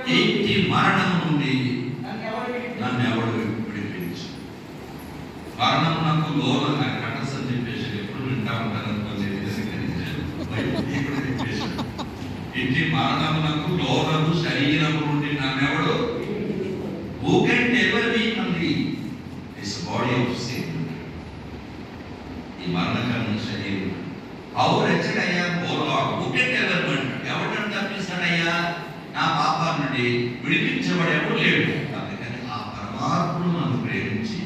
ఇంటి మరణం నుండి నన్ను ఎవడు విడిపించు. మరణం నాకు లోన కటసని చెప్పేసి ఎప్పుడు వింటా ఉంటాను అనుకోండి. ఇంటి మరణమునకు లోనము శరీరము నుండి నన్నెవడు who can ever be hungry this body of sin. ఈ మరణకరణ శరీరం how wretched I am, O Lord, who can ever be. ఎవడని తప్పిస్తాడయ్యా నా పాపం నుండి విడిపించేవాడు ఎవడు లేడు. అందుకని ఆ పరమాత్ముడు నన్ను ప్రేమించి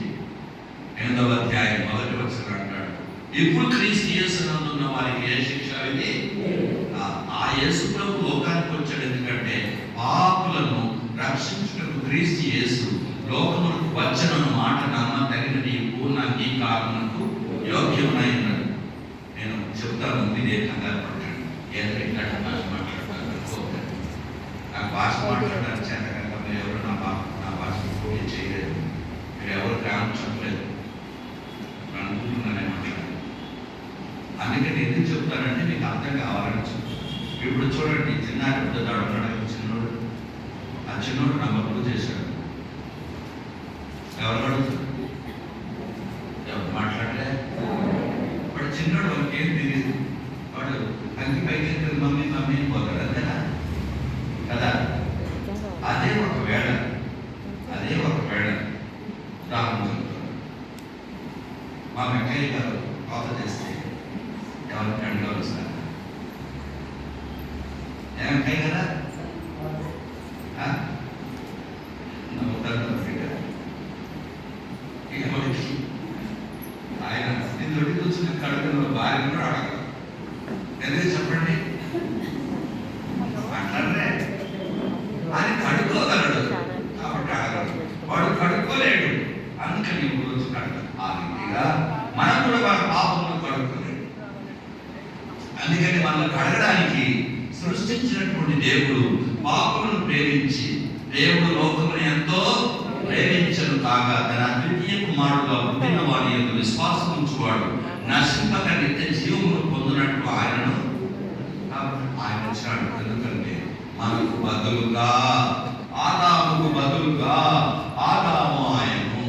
8వ అధ్యాయం 1వ వచనం అంటాడు, ఇప్పుడు క్రీస్తు యేసునందున్న వారికి ఏ శిక్ష ఇది. ఆ యేసు ప్రభు లోకానికి వచ్చాడు. ఎందుకంటే పాపులను రక్షించుటకు క్రీస్తు యేసు లోకమునకు వచ్చనను మాట నమ్మదగిన నీ పూర్ణ అంగీకారమునకు యోగ్యమునై ఉన్నాడు. నేను చెప్తాను, మీరే కంగారు పడ్డాను. ఏదో ఇక్కడ భాష మాట్లాడతాను, నాకు భాష మాట్లాడడానికి చేత కనుక మీరు ఎవరు నా భాషను పోటీ చేయలేదు, మీరు ఎవరు గ్రామం చెప్పలేదు, అనుకుంటున్నానే మాట్లాడారు. అందుకని ఎందుకు చెప్తానంటే మీకు అర్థం కావాలని చెప్తాను. ఇప్పుడు చూడండి, చిన్నాడు పెద్దదాడు ఉన్నాడు, చిన్నోడు. ఆ చిన్నోడు నా బతుకు చేశాడు. ఎవరు అడుగుతారు? ఎవరు మాట్లాడలే? వాడు చిన్నోడు, వాడికి ఏం తెలియదు. వాడు కంకి పైకి మమ్మీ మమ్మీ పోతాడు, అంతేనా కదా. అదే ఒకవేళ ఉదాహరణ చెప్తాను. మా వెంకయ్య గారు కోత చేస్తే ఎవరు ఫ్రెండ్గా వస్తారు వెంకయ్య కదా ఇక మనకి ఆయన ఇందులో వచ్చిన కడుపులో భార్య కూడా అడగదు. ఎందుకు చెప్పండి, మాట్లాడలే. ఆయన కడుక్కోగలడు కాబట్టి అడగడు. వాడు కడుక్కోలేడు, అందుకని రోజు కడగదు. ఆ రీతిగా మనం కూడా వాళ్ళ పాపంలో కడుక్కోలేడు. అందుకని వాళ్ళని కడగడానికి సృష్టించినటువంటి దేవుడు పాపములను ప్రేమించి, దేవుడు లోకమును ఎంతో ప్రేమించను కాగా తన అద్వితీయ కుమారుడుగా పుట్టిన వారి యొక్క విశ్వాసం ఉంచువాడు నశింపక నిత్య జీవమును పొందినట్లు ఆయనను ఆయన వచ్చాడు. ఎందుకంటే మనకు బదులుగా ఆదాముకు బదులుగా ఆదాము ఆయను,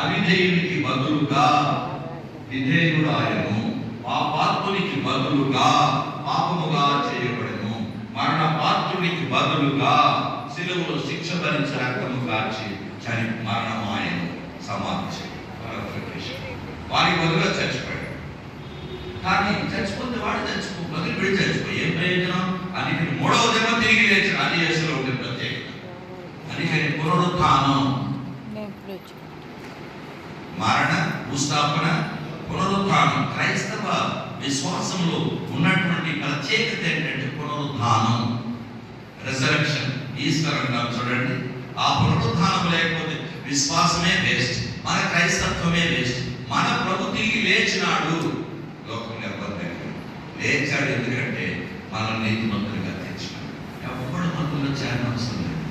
అవిధేయునికి బదులుగా విధేయుడు ఆయను, పాపాత్మునికి బదులుగా పాపముగా చేయబడెను, మరణ పాత్రునికి బదులుగా శిలువలో శిక్ష భరించ రక్తము కాచి మరణము ఆయన సమాధి వారికి బదులుగా చచ్చిపోయాడు. కానీ చచ్చిపోతే వాడు బదులు పెట్టి చచ్చిపోయి ఏం ప్రయోజనం? అందుకని 3వ దినం తిరిగి లేచిన అది యేసులో ఉండే ప్రత్యేకత. అందుకని పునరుత్థానం, మరణ, భూస్థాపన, పునరుత్థానం క్రైస్తవ విశ్వాసంలో ఉన్నటువంటి ప్రత్యేకత ఏంటంటే పునరుత్థానం, రిజరెక్షన్, ఈస్టర్ అంటాం చూడండి. ఆ పునరుత్థానం లేకపోతే విశ్వాసమే వేస్ట్, మన క్రైస్తత్వమే వేస్ట్. మన ప్రభు తిరిగి లేచినాడు, లోకంలో ఎవరు లేచాడు. ఎందుకంటే మనల్ని నీతిమంతులుగా తెచ్చినాడు. ఎప్పుడు మతంలో చేరనవసరం లేదు,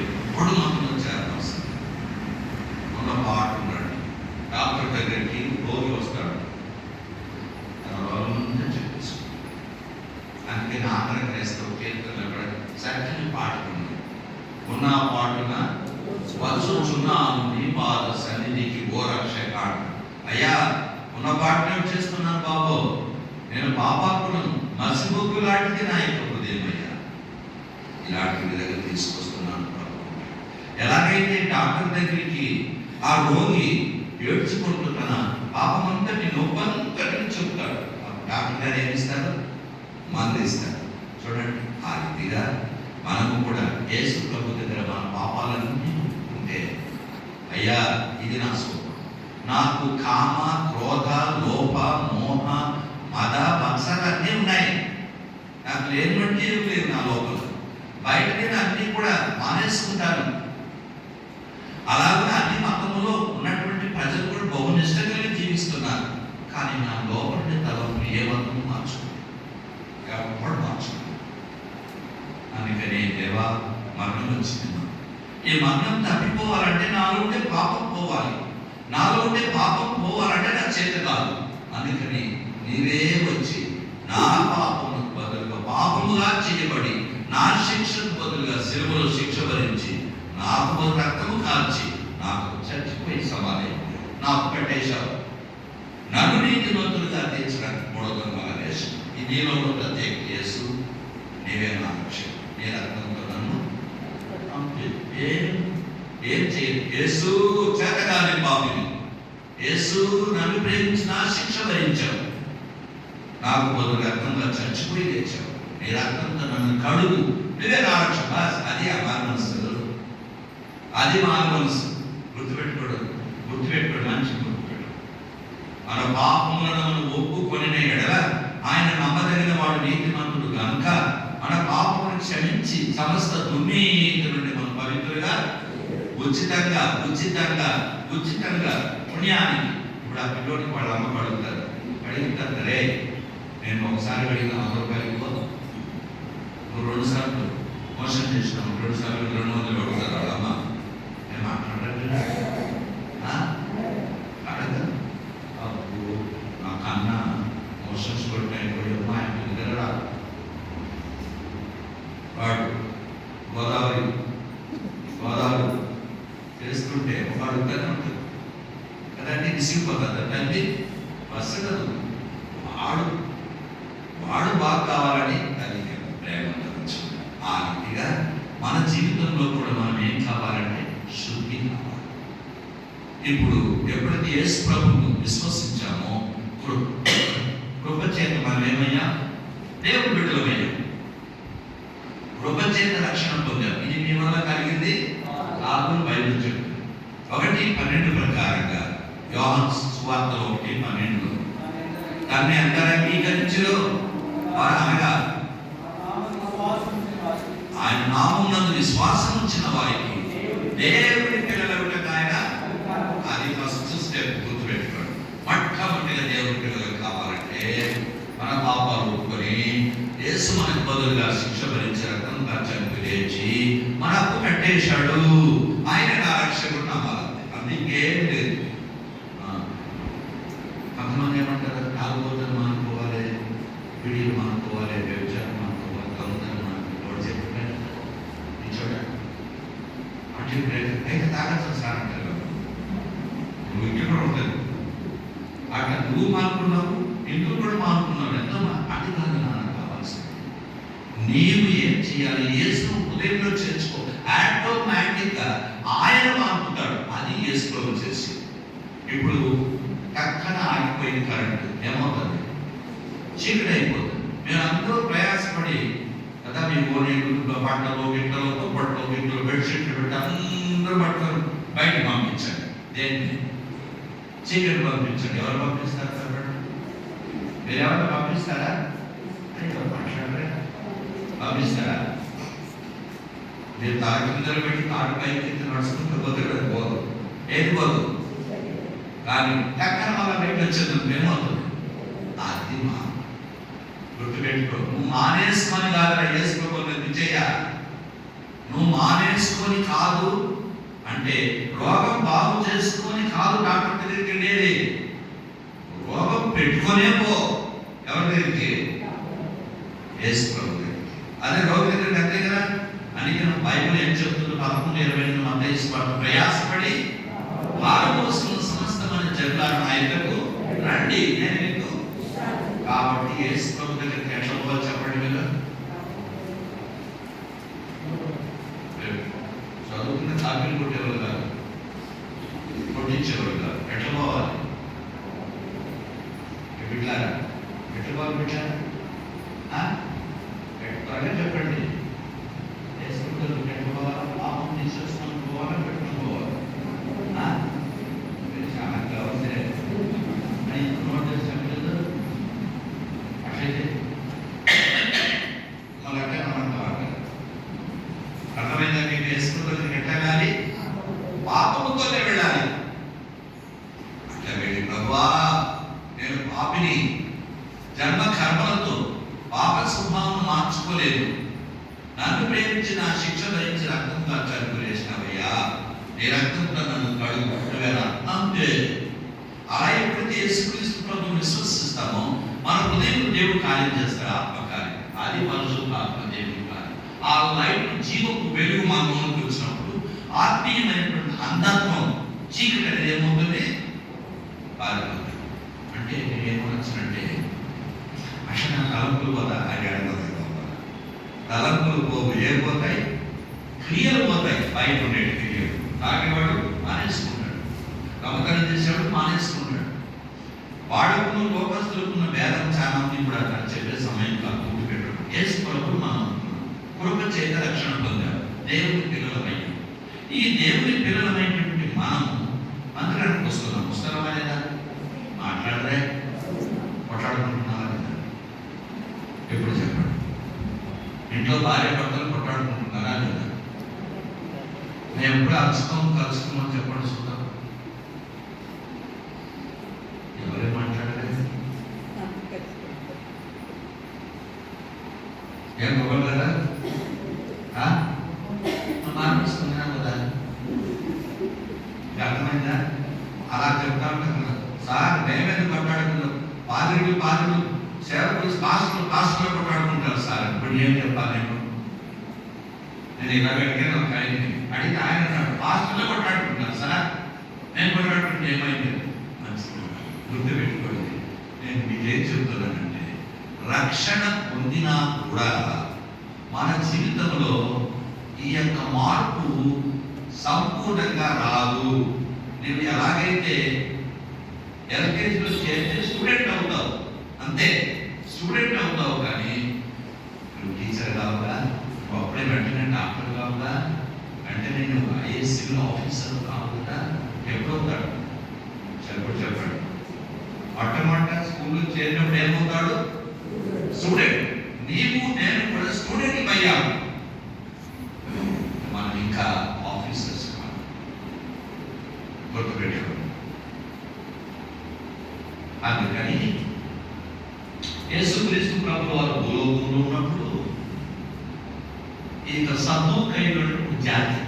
ఎప్పుడు మతంలో చేరనవసరం లేదు. మన పాట ఉన్నాడు, డాక్టర్ దగ్గరికి రోగి వస్తాడు, తన రోగం చెప్పేసి. అందుకని ఆంధ్ర క్రైస్తవ కీర్తనలు కూడా చక్కని పాటలు ఉన్న పాటున వచ్చుచున్నాను నీ పాద సన్నిధికి ఓ రక్షకాడు. అయ్యా ఉన్న పాటనే వచ్చేస్తున్నాను బాబు, నేను పాపాత్ములను, మసిబుగ్గు లాంటిది నా యొక్క హృదయం అయ్యా, ఇలాంటి విధంగా తీసుకొస్తున్నాను ప్రభు. ఎలాగైతే డాక్టర్ దగ్గరికి ఆ రోగి ఏడ్చుకుంటూ తన పాపమంతటి నొప్పంతటిని చెప్తాడు, డాక్టర్ గారు ఏమిస్తారు? మందు ఇస్తారు. చూడండి, ఆ రీతిగా మనము కూడా యేసు ప్రభు దగ్గర మన పాపాలన్నీ ఉంటే, అయ్యా ఇది నా స్వభావం, నాకు కామ, క్రోధ, లోప, మోహ, మద, మత్సర అన్నీ ఉన్నాయి, నాకు లేనివంటి ఏం లేదు నా లోపల. బయట నేను అన్నీ కూడా మానేసుకుంటాను. అలాగే అన్ని మతంలో ఉన్నటువంటి ప్రజలు కూడా బహునిష్ట కలిగి జీవిస్తున్నారు. కానీ నా లోపలి తలంపులు ఏ మతం మార్చుకోండి, ఎవరు మార్చుకోండి. అందుకని దేవా మరణం వచ్చింది, ఈ మరణం తప్పిపోవాలంటే నాలో ఉంటే పాపం పోవాలి, నాలో ఉంటే పాపం పోవాలంటే నా చేత కాదు. అందుకని నీవే వచ్చి నా పాపములకు బదులుగా పాపముగా చేయబడి నా శిక్షకు బదులుగా సిలువలో శిక్ష భరించి నాకు బదులు రక్తము కార్చి నాకు చచ్చిపోయి సమాధి నాకు కట్టేశావు. నన్ను నీతిమంతులుగా తీర్చడానికి మూడవ మగలేసు ఈ నీలో ప్రత్యేక యేసు నీవే నా రక్షణ. నీ రక్తంతో నన్ను ఏం చేయదు. యేసు చేతగాని పాపిని, యేసు నన్ను ప్రేమించి నా శిక్ష భరించావు, నాకు బదులు రక్తంగా చచ్చిపోయి తెచ్చావు. నీ రక్తంతో నన్ను కడుగు, నువ్వే నా రక్షణ. అది ఆ మారు మనసు, అది మారు మనసు. గుర్తుపెట్టుకోడు మంచి గుర్తుపెట్టు. మన పాపములను మనం ఒప్పుకొనిన ఎడల ఆయన నమ్మదగిన వాడు నీతిమంతుడు కనుక మన పాపమును క్షమించి సమస్త దుర్నీతి నుండి మనం పవిత్రులుగా ఉచితంగా పుణ్యానికి. ఇప్పుడు ఆ పిల్లోడికి వాళ్ళ అమ్మ అడుగుతారు రే నేను ఒకసారి అడిగిన 100 రూపాయలు ఇవ్వదు, నువ్వు 2 సార్లు మోసం చేసినావు, 2 సార్లు 200 అడుగుతారు వాళ్ళమ్మ. నేను మాట్లాడలేదు అడగదు. అప్పుడు నా కన్నా మోషన్స్ కొట్టాయి దగ్గర రాదు. వాడు గోదావరి చేస్తుంటే వాడు అడుగుతానే ఉంటుంది కదండి, విసిగిపోతుంది తల్లి వసగదు. వాడు బాగా కావాలని తల్లి ప్రేమ ఉండవచ్చు. ఆ రీతిగా మన జీవితంలో కూడా మనం ఏం కావాలంటే శుద్ధి కావాలి. ఇప్పుడు ఎప్పుడైతే యేసు ప్రభువును విశ్వసించామో కృప చేత మనం ఏమయ్యా దేవుడు బిడ్డలమయ్యాం, కృప చేత రక్షణ పొందాం. ఇది మీ వల్ల కలిగింది కాదు. బైబిల్ చెప్తుంది 1:12 ప్రకారంగా యోహాను సువార్తలో 1:12 దాన్ని అందరూ అంగీకరించరు అనగా ఆయన నామమునందు విశ్వాసం ఉంచిన వారికి దేవుడి పిల్లలకు ఆయన, అది ఫస్ట్ స్టెప్. గుర్తుపెట్టుకోండి, మొట్టమొదటిగా దేవుడి పిల్లలకు కావాలంటే మన పాపాలు ఒప్పుకొని యేసు మనకు బదులుగా శిక్ష భరించి రక్తం ఖర్చు లేచి మనకు కట్టేశాడు, ఆయన నా రక్షకుడు నమ్మాలి. అందుకేం లేదు. కొంతమంది ఏమంటారు, తాగుబోతులు మానుకోవాలి, విడిలు మానుకోవాలి, వ్యభిచారం మానుకోవాలి, దొంగతనం మానుకోవాలి చెప్పారు. చూడండి అయితే తాగచ్చు సార్ అంటారు. నువ్వు ఇంటి కూడా ఉంటుంది అట్లా నువ్వు మానుకున్నావు, ఇంట్లో కూడా మానుకున్నావు. ఎంతో అది కాదు నాన్న కావాల్సింది. నీవు ఏం చేయాలి? యేసు హృదయంలో చేర్చుకో. ఆటోమేటిక్ గా ఆయన మానుకుంటాడు. అది యేసు ప్రభు చేసి. ఇప్పుడు పక్కన ఆగిపోయిన కరెంట్ ఏమవుతుంది? చీకటి అయిపోతుంది. మీరు అందరూ ప్రయాసపడి కదా మీ ఓనీళ్ళు బట్టలు గిట్టలు దుప్పట్లు గిట్టలు బెడ్షీట్లు పెట్టి అందరూ బట్టలు బయటకు పంపించండి. దేన్ని? చీకటి పంపించండి. ఎవరు పంపిస్తారు సార్? మీరు ఎవరు పంపిస్తారా? పంపిస్తారా? మీరు తాకిందలు పెట్టి తాడు పైకి నడుచుకుంటూ పోతే పోదు. ఏది పోదు. కానీ ఎక్కడ మళ్ళీ బయట వచ్చేది ఏమవుతుంది? అది మా గుర్తుపెట్టుకో. నువ్వు మానేసుకొని కాదు వేసుకోవాలి విజయ. నువ్వు మానేసుకొని కాదు అంటే రోగం బాగు చేసుకొని కాదు డాక్టర్ దగ్గరికి వెళ్ళేది. రోగం పెట్టుకునే పో. ఎవరి దగ్గరికి? యేసు ప్రభు దగ్గరికి. అదే రోగం దగ్గరికి అంతే కదా. అందుకే బైబిల్ ఏం చెప్తుంది? 11:28 మత్తయి సువార్త ప్రయాసపడి భారమోస్తున్న సమస్తమైన జనులారా నా యొద్దకు రండి, నేను మీకు. కాబట్టి యేసు ప్రభు దగ్గరికి ఎట్లా పోవాలి చెప్పండి. మీరు చదువుకున్న కాపీలు కొట్టేవాళ్ళు కాదు, కొట్టించేవాళ్ళు కాదు. ఎట్లా పోవాలి బిడ్డారా? ఎట్లా పోవాలి బిడ్డారా? త్వరగా చెప్పండి. ఎట్లా పోవాలా? పాపం తీసేసుకొని పోవాలా, పెట్టుకుని పోవాలి? చాలా కావాల్సిన అట్లయితే అలాగే అన్నమాట. అర్థమైందా మీకు? వేసుకుంటే ఎట్టాలి? పాపముతోనే వెళ్ళాలి. అట్లా వెళ్ళి ప్రభువా నేను పాపిని, జన్మ కర్మలతో పాప స్వభావం మార్చుకోలేదు, నన్ను ప్రేమించి నా శిక్ష భరించి రక్తం ఖర్చు చేసినవయ్యా, నీ రక్తంతో నన్ను కడుగువేనా అంతే. అలా ఎప్పుడైతే యేసుక్రీస్తు ప్రభువును విశ్వసిస్తామో మన హృదయంలో దేవుడు కార్యం చేస్తాడు. ఆత్మకార్యం. అది పరిశుద్ధాత్మ దేవుడి కార్యం. ఆ లైట్ జీవపు వెలుగు మనలోకి వచ్చినప్పుడు ఆత్మీయమైనటువంటి అంధత్వం చీకటి అనేది ఏమవుతుంది, పారిపోతుంది. అంటే నేనేమొచ్చినంటే అసలు నా తలంపులు పోతా అది అడగదు, తలంపులు పోవు, పోతాయి, క్రియలు పోతాయి. బయట ఉండే క్రియలు తాగేవాడు మానేసుకుంటాడు, దొంగతనం చేసేవాడు మానేసుకుంటాడు. వాడుకున్న లోకస్తులకున్న భేదం చాలా మంది కూడా అక్కడ చెప్పే సమయం కాదు. పెట్టడం యేసు ప్రభువు మనం కృప చేత రక్షణ పొందాం, దేవుని పిల్లలమయ్యాం. ఈ దేవుని పిల్లలమైనటువంటి మనము మందిరానికి వస్తున్నాం. వస్తున్నామా లేదా? మాట్లాడరే, కొట్లాడుకుంటున్నావా లేదా? ఎప్పుడు చెప్పండి. ఇంట్లో భార్య భర్తలు కొట్లాడుకుంటున్నారా లేదా? మేము ఎప్పుడు కలుసుకున్నాం చెప్పండి చూద్దాం. ఎవరే మాట్లాడలేదు? ఏం మొబైల్ కదా మార్పిస్తున్నా కదా, అర్థమైందా? అలా చెప్తా ఉంటాం సార్, మేమేది కొట్లాడుకున్నాం, పాదులు సేవకులు పాస్టర్లు కొట్లాడుకుంటారు సార్. ఇప్పుడు ఏం చెప్పాలి? నేను ఇలా అడిగాను ఒక ఆయన్ని, అడిగితే ఆయన అన్నాడు పాస్టర్లు కొట్లాడుకుంటారు సార్, నేను కొట్లాడుకుంటే ఏమైంది? గుర్తుపెట్టుకోండి, నేను మీకేం చెప్తున్నానంటే రక్షణ పొందినా కూడా మన జీవితంలో ఈ యొక్క మార్పు సంపూర్ణంగా రాదు. నువ్వు ఎలాగైతే ఎల్కేజీలో చేస్తే స్టూడెంట్ అవుతావు, అంతే స్టూడెంట్ అవుతావు. కానీ నువ్వు టీచర్ కావుగా, నువ్వు అప్పుడే వెంటనే డాక్టర్ కావుగా, వెంటనే నువ్వు ఐఏఎస్సీలో ఆఫీసర్ కావుగా, ఎప్పుడవుతాడు చెప్పండి. మొట్టమొదట స్కూల్లో చేరినప్పుడు ఏమవుతాడు? స్టూడెంట్. నీవు నేను కూడా స్టూడెంట్ అయ్యాము, మనం ఇంకా ఆఫీసర్స్ కాదు. గుర్తుపెట్టుకోండి. అందుకని యేసుక్రీస్తు ప్రభువు వారు భూలోకంలో ఉన్నప్పుడు ఇక సద్దూకైనటువంటి జాతి,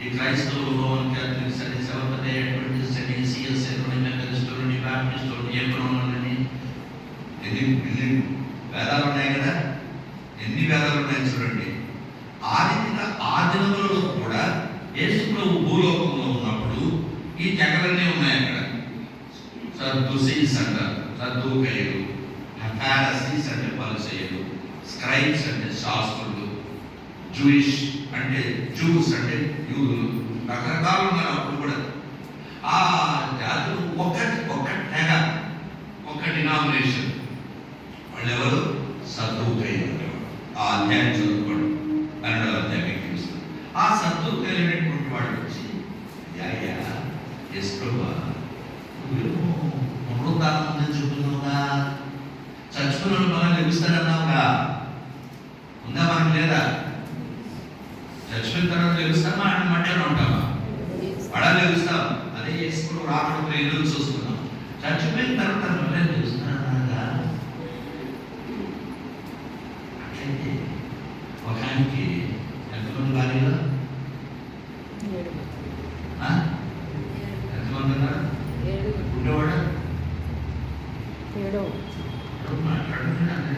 ఈ క్రైస్తవులు, రోమన్ క్యాథలిక్స్ అని, సెవెంత్ డే అడ్వెంటిస్ట్ అని, సిఎస్ఐ మెథడిస్టులని, బాప్టిస్టులని, ఏప్రోలని, ఎన్ని వేదాలు ఉన్నాయి కదా, ఎన్ని వేదాలు ఉన్నాయి చూడండి. ఆ రీతిగా ఆ దినములలో కూడా యేసు ప్రభు భూలోకంలో ఉన్నప్పుడు ఈ తెగలన్నీ ఉన్నాయి అక్కడ. సద్దూసీస్ అంటారు, సద్దూకయ్యులు, ఫారిసీస్ అంటే పరిసయ్యులు, స్క్రైబ్స్ అంటే శాస్త్రులు, జూయిష్ అంటే జూస్ అంటే యూదులు, రకరకాలు ఉన్నారు అప్పుడు కూడా. ఆ జాతులు ఒక్క తెగ, ఒక డినామినేషన్. వాళ్ళు ఎవరు? సద్దూకయ్యులు. ఆ అధ్యాయం చదువుకోండి, 12వ అధ్యాయం చూస్తారు. ఆ సద్దూకయ్యులైనటువంటి వాళ్ళు వచ్చి పునరుద్ధానం ఉందని చెబుతున్నావుగా, చచ్చిపోయిన వాళ్ళు మనం లభిస్తారన్నావుగా, ఉందా? మనకు లేదా? చచ్చిపోయిన తర్వాత లభిస్తామా అని మధ్యాహ్నం ఉంటామా? అలా లభిస్తాం. అదే యేసు రావడం ఎదురు చూస్తున్నాం. చచ్చిపోయిన తర్వాత మళ్ళీ లభిస్తున్నారన్నాగా. అట్లయితే ఒక ఆయనకి ఎంతమంది భార్యలు? ఎంతమంది ఉన్నారు? ఉండేవాడు మాట్లాడుతున్నాడు.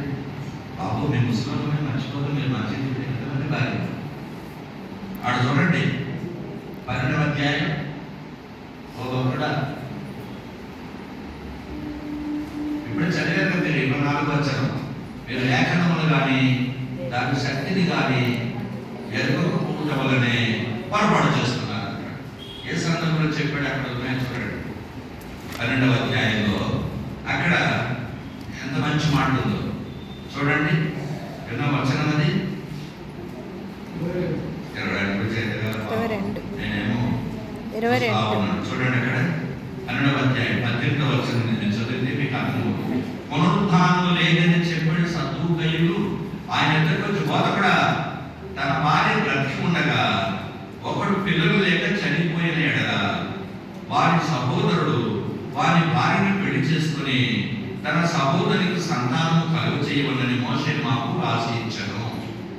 బాబు మీ ముస్లింలు మర్చిపోతే మీరు మర్చిపోతే ఎంతమంది భార్య? ఆడ చూడండి 12వ అధ్యాయం కూడా ఇప్పుడే చదివారు కదా మీరు 24వ వచనం. మీరు లేఖనములు కానీ దాని శక్తిని కానీ ఎరుగకపోవటం వల్లనే పొరపాటు చేస్తున్నారు. ఏ సందర్భంలో చెప్పాడు అక్కడ ఉన్నాయి చూడండి 12వ అధ్యాయంలో. అక్కడ ఎంత మంచి మాట ఉందో చూడండి. ఎన్నో వచనం అది? 22. నేనేమో చూడండి అక్కడ 12వ అధ్యాయం 18వ వచనం నేను చదివితే మీకు అర్థమవుతుంది. పునరుద్ధానము లేదని చెప్పిన సద్దూకయ్యులు ఆయన ఎదురుకు వచ్చి, బోధకుడా, తన భార్య బ్రతికి ఉండగా ఒకడు పిల్లలు లేక చనిపోయిన ఎడల వారి సహోదరుడు వారి భార్యను పెళ్లి చేసుకుని తన సహోదరికి సంతానం కలుగు చేయవలని మోషే మాకు ఆశించను.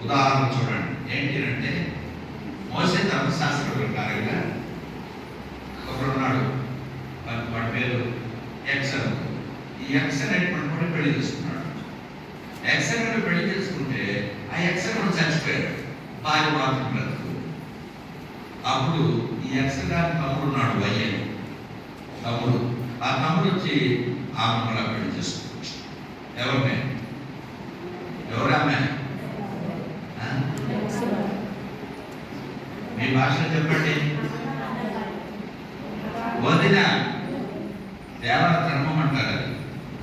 ఉదాహరణ చూడండి. ఏంటంటే మోషే ధర్మశాస్త్ర ప్రకారంగా ఒకడున్నాడు, వాడి పేరు ఎక్సన్. ఈ ఎక్సన్ అనేటువంటి పెళ్లి చేసుకున్నాడు. ఎక్సన్ పెళ్లి చేసుకుంటే ఆ ఎక్సన్ చచ్చిపోయాడు, భార్య మాత్రం బ్రతుకు. అప్పుడు ఈ ఎక్స్ గారి తమ్ముడు ఉన్నాడు, వయ్య తమ్ముడు. ఆ తమ్ముడు వచ్చి ఆమె కూడా పెళ్లి చేసుకోవచ్చు. ఎవరిని? ఎవరామె? మీ భాషలో చెప్పండి. వదిన. దేవర ధర్మం అంటారు, అది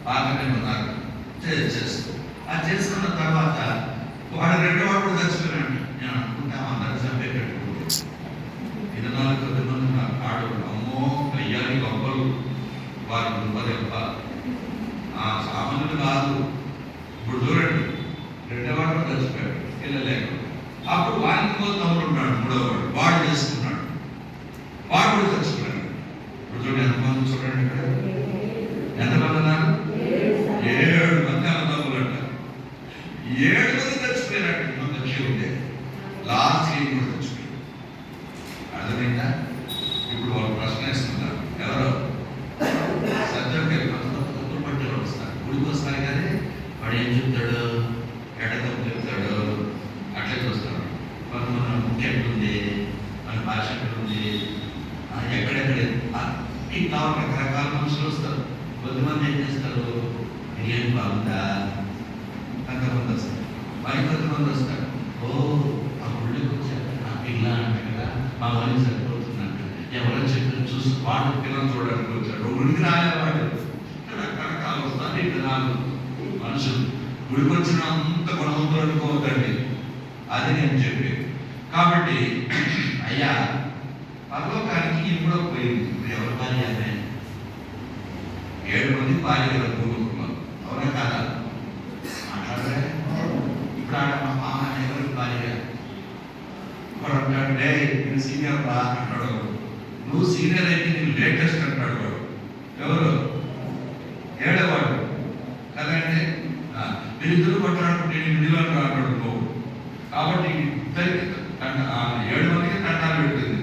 పాత నిబంధన చేస్తూ. అది చేసుకున్న తర్వాత వాడు రెండో వాడు కూడా చచ్చిపోయినాడు. నేను అనుకుంటాము అందరూ చంపే పెట్టుకుంటే 24 మంది నాకు ఆడవాళ్ళు, అమ్మో అయ్యాలి గొప్పలు, వారి గొప్పదెప్ప సామాన్యులు కాదు. ఇప్పుడు చూడండి, రెండో వాడు కూడా చచ్చిపోయాడు, పిల్లలేక. అప్పుడు వారికి తమ్ముడు ఉన్నాడు, మూడో వాడు చేసుకున్నాడు, వాడు కూడా చచ్చిపోయాడు. ఇప్పుడు చూడండి ఎంతమంది, చూడండి ఇక్కడ ఎంతమంది ఉన్నారు? 7 మంది అన్నదమ్ములు అంటారు. 7 మంది చచ్చిపోయినట్టు ఇంకొక ఉండే లాస్ట్ కూడా చచ్చిపోయాడు. అర్థమైందా? ఇప్పుడు వాళ్ళు ప్రశ్న వేస్తున్నారు, ఎవరో సత్యంగా తప్పులు పట్టేవాళ్ళు వస్తారు, గుడికి వస్తారు కానీ వాడు ఏం చెప్తాడు, ఎడతప్పు చెప్తాడు, అట్లే చూస్తాడు. కొంతమంది ముఖ్య ఎట్లుంది, మన భాష ఎట్లుంది, ఎక్కడెక్కడ ఇట్లా రకరకాల మనుషులు వస్తారు. కొద్దిమంది ఏం చేస్తారు, ఏం బాగుందా, కొంతమంది వస్తారు. మరి కొంతమంది వస్తారు, ఓ ఆ గుళ్ళకి వచ్చారు, నా పిల్ల అంటే కదా మా వాళ్ళు సరిపోతుందంట, ఎవరో చెప్పి చూసి వాడు పిల్లలు చూడడానికి వచ్చాడు, గుడికి రాలేవాడు. రకరకాలు వస్తారు ఈ దినాలు మనుషులు. గుడికి వచ్చిన అంత గుణవంతులు అనుకోవద్దండి, అది నేను చెప్పేది. కాబట్టి అయ్యా పరలోకానికి ఎప్పుడో పోయింది. ఇప్పుడు ఎవరి భార్య? 7 మంది భార్య భూముకున్నారు, అవునా కాదా? మాట్లాడలే. ఇప్పుడు ఆడ మా మామ ఎవరికి భార్య? వాడు అంటాడు, డే నేను సీనియర్ రా అంటాడు. నువ్వు సీనియర్ అయితే నేను లేటెస్ట్ అంటాడు వాడు. ఎవరు? 7వ వాడు కదండి. మీరిద్దరు కొట్టాడుకుంటే నేను విడిలో అంటాడు నువ్వు. కాబట్టి ఇద్దరికి 7 మందికి తంటాలు పెట్టింది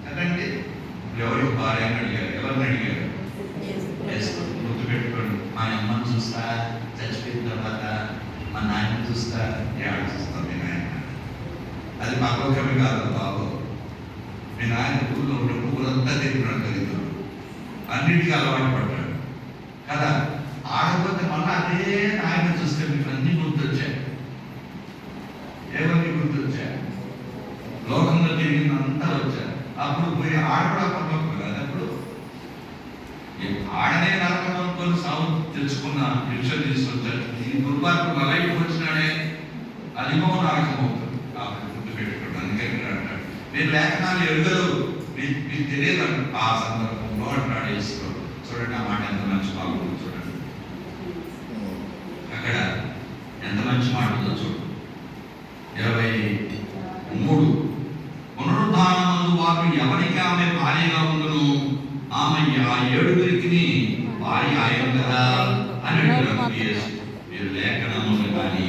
కదండి. ఎవరికి భార్య అని అడిగారు, ఎవరిని అడిగారు? గుర్తుపెట్టుకోండి, మా అమ్మని చూస్తా, చచ్చిపోయిన తర్వాత మా నాయన చూస్తా, ఏడు చూస్తాం మీ నాయన. అది పక్కకమి కాదు బాబు. మీ నాయన ఊళ్ళో ఉండే ఊరంతా తిరిగినాడు, కలిగినాడు, అన్నిటికీ అలవాటు పడ్డాడు కదా. ఆడపోతే మళ్ళీ అదే నాయన చూస్తే మీకు అన్ని గుర్తొచ్చాయి. ఏమన్నీ గుర్తొచ్చాయి? లోకంలో తిరిగిందంతా వచ్చారు. అప్పుడు పోయి ఆడపడా పక్కకు కదా. అప్పుడు ఆడనే నరకం అనుకొని సాగు తెచ్చుకున్న విషయం తీసుకొచ్చారు. ఈ దుర్మార్గుడు లైఫ్ వచ్చినాడే, అదిగో నరకం అవుతుంది. కాబట్టి గుర్తు పెట్టుకోండి. అందుకే అంటాడు, మీరు లేఖనాలు ఎరుగరు, మీకు తెలియదు ఆ సందర్భంలో అంటాడు యేసు. చూడండి ఆ మాట ఎంత మంచి బాగుంది. చూడండి అక్కడ ఎంత మంచి మాట ఉందో చూడు. 23 పునరుద్ధానమందు వారు ఎవరికి ఆమె భార్యగా ఉండును, ఆమె ఆ 7గురికి భార్య ఆయన కదా అని అంటున్నారు యేసు. మీరు లేఖనమును కానీ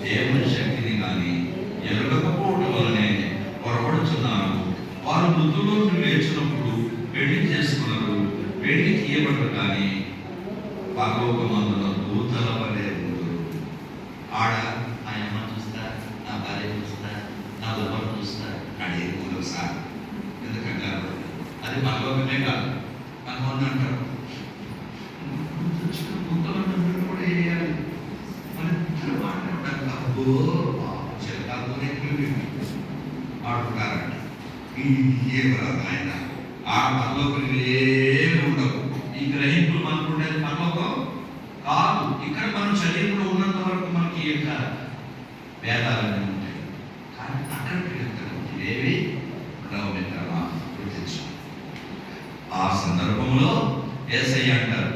దేవుని శక్తిని కానీ ఎరగకపోవటం వలనే పొరపడుచున్నారు. వారు మృతుల్లో లేచినప్పుడు పెళ్లి చేసుకున్నారు, పెళ్లి తీయబడరు కానీ పరలోకమందున దూతల వలె ఉందరు. ఆడ నా అమ్మ చూస్తా, నా భార్య చూస్తా, నా ఎవరు చూస్తా అడే మూడు సార్. ఎందుకంటారు? అది పరలోకమే కాదు. కొంతమంది అంటారు గుంతలు కూడా వేయాలి, మన ఇద్దరు మాట్లాడతారు. అబ్బో చిరకాలతోనే ఆడుకుంటారంట. ఆయన ఆ పరలోకం ఏమి ఉండవు. ఈ గ్రహింపులు మనకు ఉండేది పరలోకం కాదు. ఇక్కడ మనం శరీరంలో ఉన్నంత వరకు మనకి ఈ యొక్క వేదాలన్నీ ఉంటాయి. కానీ అక్కడికి వెళ్తారు ఏవి మిత్రమా గుర్తించు. ఆ సందర్భంలో యేసయ్య అంటారు,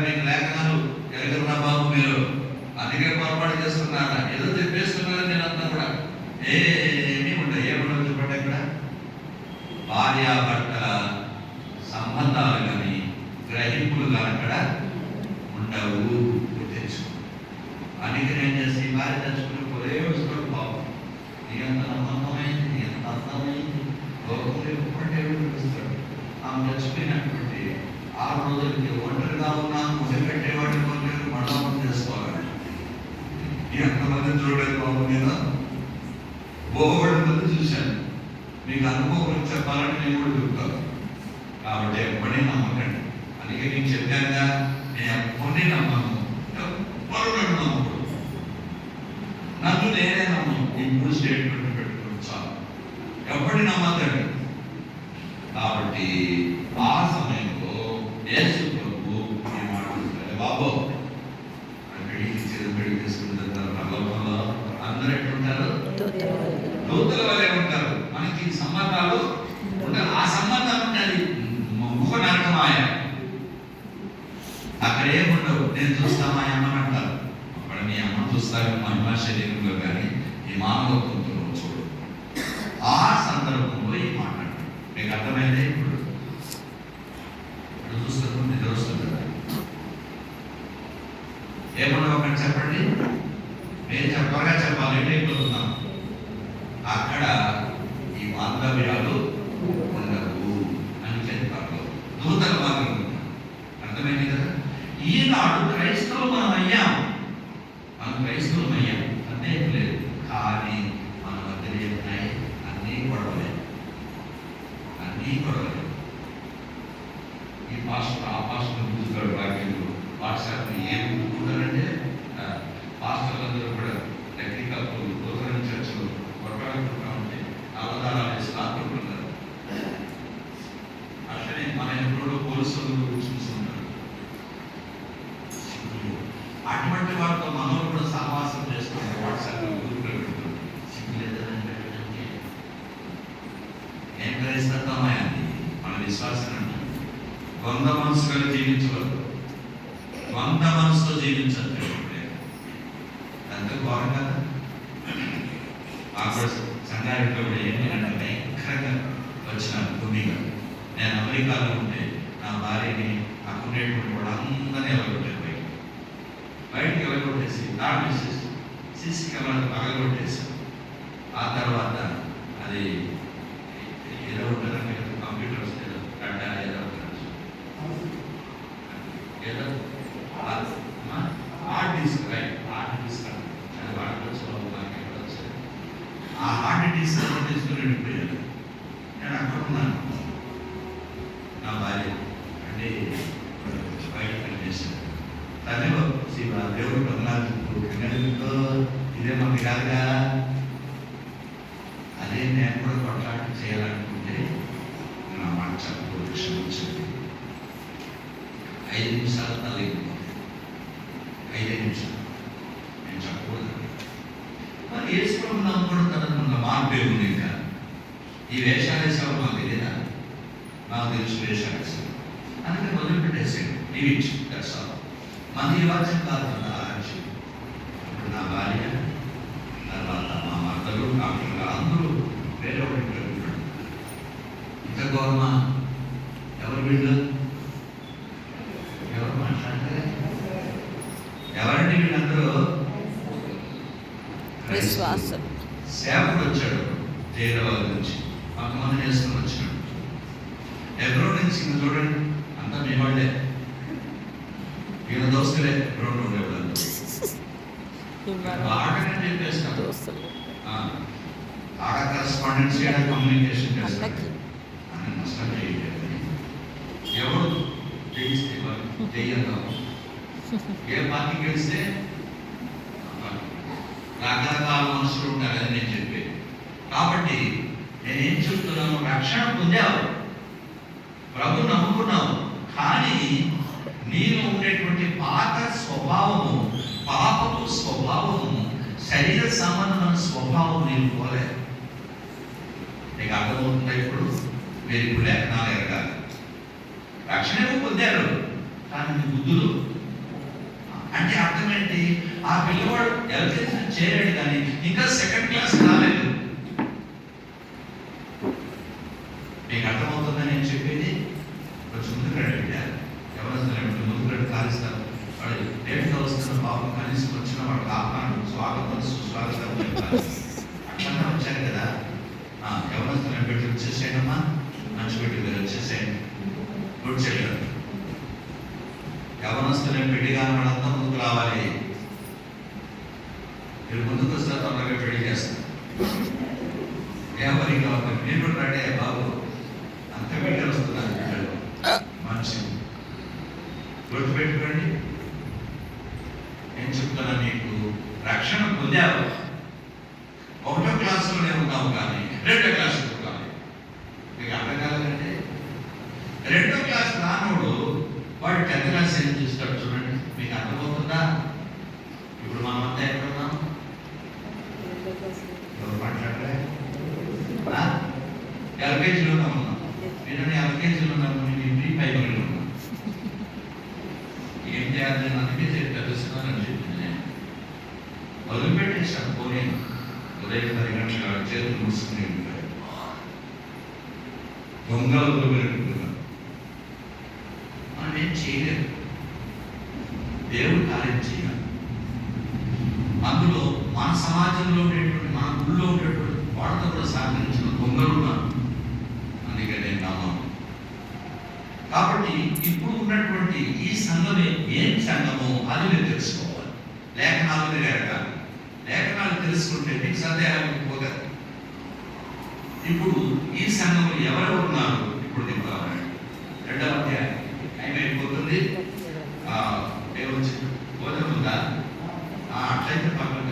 మీకు లేఖనాలు ఎరగరున్నా బాబు, మీరు అందుకే పొరపాటు చేస్తున్నారా, ఏదో చెప్పేస్తున్నారా. నేను అంతా కూడా ఏమీ ఉండవు. ఏముండవు చెప్పండి. ఇక్కడ భార్యాభర్తల సంబంధాలు కానీ గ్రహింపులు కానీ అక్కడ ఉండవు. గుర్తించు. అందుకే నేను చేసి భార్య తెచ్చుకుని పోలే వస్తాడు బాబు, నీ ఎంత నమ్మకమైంది, నీ ఎంత అందమైంది, లోకంలో ఎప్పుడంటే చూపిస్తాడు. ఆమె చచ్చిపోయినటువంటి 6 రోజులకి ఒంటరిగా ఉన్నాను, మొదలుపెట్టేవాడిని కొన్ని మళ్ళా చేసుకోవాలండి. ఎంతమంది చూడలేదు బాబు. నేను మీకు అనుభవం చెప్పాలని నేను కూడా చెప్తాను. కాబట్టి ఎప్పటినీ నమ్మకండి. అందుకే నేను చెప్పానుగా, నేను ఎప్పటినీ నమ్మను, ఎవ్వరు నన్ను నమ్మకూడదు. నన్ను నేనే నమ్మను. ఇప్పుడు స్టేట్మెంట్ పెట్టుకుని చాలు, ఎప్పటిని నమ్మద్దండి. కాబట్టి ఆ సమయంలో యేసు ప్రభు ఈ మాట్లాడుతారు, బాబో పెళ్లి తీసుకుంటారు. పర్లోకంలో అందరూ ఎట్లుంటారు? దూతల వలె ఉంటారు. మనకి సంబంధాలు ఉంటారు. ఆ సంబంధాలు ఉండాలి. ముఖ నరకమాయ అక్కడ ఏముండవు. నేను చూస్తా మా అమ్మని అంటారు. అక్కడ మీ అమ్మ చూస్తారు మహిమా శరీరంలో, కానీ ఈ మానవత్వంతో చూడు. ఆ సందర్భంలో ఈ మాట్లాడతాడు. మీకు అర్థమైందే? ఇప్పుడు చూస్తారు, నిద్ర వస్తుంది. ఏమన్నా ఒకటి చెప్పండి, నేను త్వరగా చెప్పాలి, లేట్ అయిపోతున్నాను. అక్కడ ఈ బాంధవ్యాలు ఉండవు అని చెప్పారు. దూతల మాత్రం అర్థమైంది కదా. ఈనాడు క్రైస్తవులు మనం అయ్యాం, అంతే లేదు. కానీ మన మధ్య ఉన్నాయి అన్నీ గొడవలే. ఈ పాస్టర్ ఆ పాస్టర్ చూస్తాడు. వాక్యంలో వాట్సాప్ ఏం చూడాలంటే పాస్టర్లందరూ కూడా టెక్నికల్ దూతలని చర్చలు కొట్టాడుకుంటా ఉంటే అవధానాలు వేసి లాక్కుంటున్నారు. అట్లనే మన ఎప్పుడో పోలీసులు చూస్తుంటారు. అటువంటి వాటితో మనం కూడా సహవాసం చేస్తున్నాం. వాట్సాప్ గ్రూప్లో పెడుతున్నాం. సిగ్గులేదంటే ఏం గ్రహిస్తామా అండి? మన విశ్వాసం అంటే 100 మనసుగా జీవించవద్దు, 100 మనసుతో జీవించద్దు. అంత ఘోరం కదా. మాకు సంగారెడ్డిలో కూడా ఏంటంటే భయంకరంగా వచ్చిన భూమిగా. నేను అమెరికాలో ఉంటే నా భార్యని అక్కడేటువంటి కూడా అందరినీ ఎవరొట్టారు. బయటికి వెళ్ళగొట్టేసి దాడి చేసి సీసీ కెమెరాలు పగలగొట్టేసి, ఆ తర్వాత అది ఏదో ఉంటుంది కంప్యూటర్ వస్తే గడ్డ ఏదో ఏదో hard disk, right, hard disk అది వాడుకోవచ్చు. ఆ హార్డ్ డిస్క్ తీసుకుని వెళ్ళిపోయారు. నేను అక్కడ ఉన్నాను. నా భార్య అంటే బయట పనిచేశాను. తల్లి దేవుడు పద్నాలుగు ఇదే మనకి కాదుగా. అదే నేను కూడా కొట్లాట చేయాలనుకుంటే నా మాట చెప్పకూడదు, క్షమించండి. 5 నిమిషాలు తల్లి 5 నిమిషాలు నేను చెప్పకూడదు. మరి వేసుకోవడం నమ్మకూడదు. మార్పు ఏముంది? ఇంకా ఈ వేషాలు వేసేవారు మాకు తెలియదా? నాకు తెలుసు వేషాలు వేసాను. అందుకే వదిలిపెట్టేసాడు. Limit that's all. మన ఈ రాజ్యం కాదు మన రాజ్యం. ఇప్పుడు నా భార్య, తర్వాత మా మద్దలు, డాక్టర్లు అందరూ వేరే ఒకటి ఉంటాడు. ఇంత గౌరవమా? ఎవరు వీళ్ళు? ఎవరు మాట్లాడితే ఎవరండి వీళ్ళందరూ? విశ్వాసం. సేవకుడు వచ్చాడు హైదరాబాద్ నుంచి, కొంతమంది చేసుకుని వచ్చినాడు. ఎబ్రోడ్ నుంచి చూడండి, అంతా మీ వాళ్ళే, వీళ్ళ దోస్తులే. ఎబ్రోడ్ ఉండేవాళ్ళు బాగానే చెప్పేస్తాడు. ఆడ కరెస్పాండెన్స్ చేయడానికి కమ్యూనికేషన్ చేస్తాడు. అని నష్టం చేయలేదు. ఎవరు జయిస్తే జయ్యందాం. ఏ పార్టీ గెలిస్తే రకరకాల మనుషులు ఉంటారు కదా నేను చెప్పేది. కాబట్టి నేనేం చెప్తున్నాను, రక్షణ పొందావు, ప్రభు నమ్ముకున్నావు, కానీ నీలో ఉండేటువంటి పాత స్వభావము, పాపపు స్వభావము, శరీర సంబంధమైన స్వభావం నేను పోలే. నీకు అర్థమవుతుందా? ఇప్పుడు మీరు ఇప్పుడు లేఖనాలు ఎరగాలి. రక్షణ పొందారు, కానీ మీ బుద్ధులు అంటే అర్థం ఏంటి? ఆ పిల్లవాడు ఎల్కేజీ చేరాడు, కానీ ఇంకా 2nd క్లాస్ రాలేదు. మీకు అర్థమవుతుందని నేను చెప్పేది. కొంచెం ముందుకు అడిగారు, ఎవరు ముందుకు కాలిస్తారు. వాడు లేట్గా వస్తున్న పాపం కనీసం వచ్చిన వాడు ఆహ్వానం, స్వాగతం, సుస్వాగతం చెప్తారు. అట్లా వచ్చారు కదా. ఎవరు పెట్టి వచ్చేసేయమ్మా, మంచి పెట్టి వచ్చేసేయండి, గుడ్ చెల్లి. యవనస్తులే పెళ్లి కాని వాళ్ళంతా ముందుకు రావాలి. మీరు ముందుకు వస్తే తొందరగా పెళ్లి చేస్తారు. ఎవరి కావాలి మీరు కూడా రెడీ బాబు, అంత వీడియో వస్తున్నారు పిల్లలు మంచి గుర్తుపెట్టుకోండి. నేను చెప్తున్నా, నీకు రక్షణ పొందావు, 1వ క్లాసులోనే ఉన్నావు కానీ 2వ క్లాసులో కానీ మీకు అర్థం కాలేదంటే 2వ క్లాస్ రానోడు వాడు 10th క్లాస్ ఏం చేస్తాడు చూడండి, మీకు అర్థమవుతుందా? ఇప్పుడు మనం అంతా ఎక్కడున్నాం? ఎవరు మాట్లాడలే? ఎల్కేజీలో ఉన్నాం. నేను ఎల్కేజీలో ఉన్నాము, నేను ప్రీ ప్రైమరీలో ఉన్నాను. ఏం చేయాలి నేను అందుకే తెలుస్తున్నానని చెప్పి నేను వదిలిపెట్టేశాను. పోనీ ఉదయం 10 గంటల చేతులు మూసుకుని ఉంటాడు, దొంగలు పెరుగుతున్నారు. మనం ఏం చేయలేదు, దేవుడు కార్యం చేయాలి. అందులో మన సమాజంలో ఉండేటువంటి, మన ఊళ్ళో ఉండేటువంటి వాళ్ళతో కూడా సహకరించిన దొంగలు ఉన్నారు. అందుకే నేను నమ్మను. కాబట్టి ఇప్పుడు ఉన్నటువంటి ఈ సంఘమే ఏం సంఘమో అది మీరు తెలుసుకోవాలి. లేఖనాలు మీరు ఎరగాలి. లేఖనాలు తెలుసుకుంటే మీకు సందేహాలు పోతారు. ఇప్పుడు ఈ సంఘంలో ఎవరెవరు ఉన్నారు ఇప్పుడు నేను కావాలి. 2వ అధ్యాయం టైం అయిపోతుంది. ఏమొచ్చింది భోజనం ఉందా? అట్లయితే పక్కన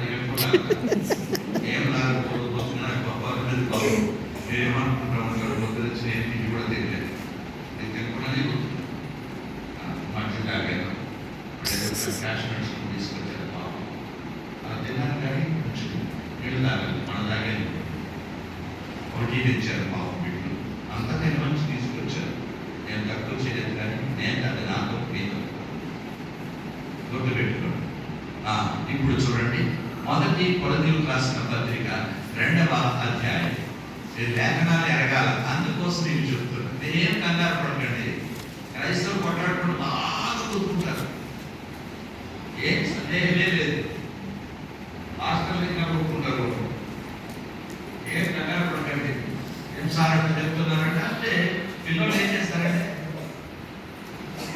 ఏం రాకపోదు వస్తున్నాడు గొప్ప మీరేమనుకుంటారు పొద్దు వచ్చి నేను కూడా తెలియలేదు. నేను తెలుపుకున్నది మంచి తాగాను, క్యాష్మెంట్స్ తీసుకొచ్చారు పాపం. అలా తిన్నాను కానీ కొంచెం నీళ్ళు తాగాలి, మన తాగాలి. ఒకటి తెచ్చారు పాపం వీళ్ళు, అంతకైనా మంచి తీసుకొచ్చారు. నేను తక్కువ చేయలేదు కానీ నేను అది నాతో మీతో గుర్తు పెట్టుకోండి. ఇప్పుడు చూడండి, 1 కొరింథీయులకు రాసిన పత్రిక 2వ అధ్యాయం. లేఖనాలు ఎరగాల, అందుకోసం నేను చెప్తున్నాను. నేనేం కంగారు పడకండి. క్రైస్తవులు కొట్లాడుకుంటూ బాగా కూర్చుంటారు, ఏం సందేహమే లేదు. హాస్టల్ కొట్టుకుంటారు, ఏం కంగారు పడకండి. ఏం సార్ అంటే చెప్తున్నారంటే అంటే పిల్లలు ఏం చేస్తారంటే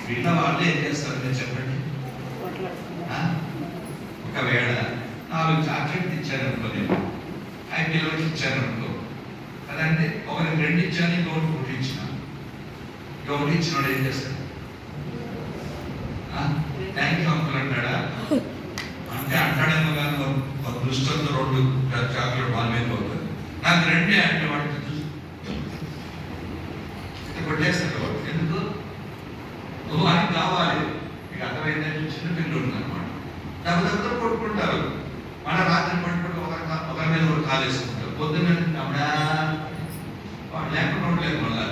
పిల్లవాళ్ళు ఏం చేస్తారు మీరు చెప్పండి. ఒకవేళ 4 చాక్లెట్లు ఇచ్చారనుకో, నేను 5 పిల్లలకి ఇచ్చారనుకో కదండి, ఒకరికి 2 ఇచ్చాను, ఇంకొకటి 1 ఇచ్చిన. ఇంకొకటి ఇచ్చినోడు ఏం చేస్తాడు? థ్యాంక్ యూ అంకుల్ అంటాడా? అంటే అంటాడేమో కానీ ఒక దృష్టంతో 2 చాక్లెట్ వాళ్ళ మీద పోతుంది. నాకు 2 అంటే వాటికి కొట్టేస్తాడు. ఎందుకు? నువ్వు అని కావాలి. మీకు అర్థమైందంటే చిన్న పిల్లలు ఉన్నారన్నమాట, దెబ్బతో కొట్టుకుంటారు. మన రాత్రి పట్టుకుంటూ ఒకరి మీద ఒకరు కాలేసుకుంటారు. పొద్దున్న అప్పుడా వాడు లేకుండా ఉండలేదు. మళ్ళా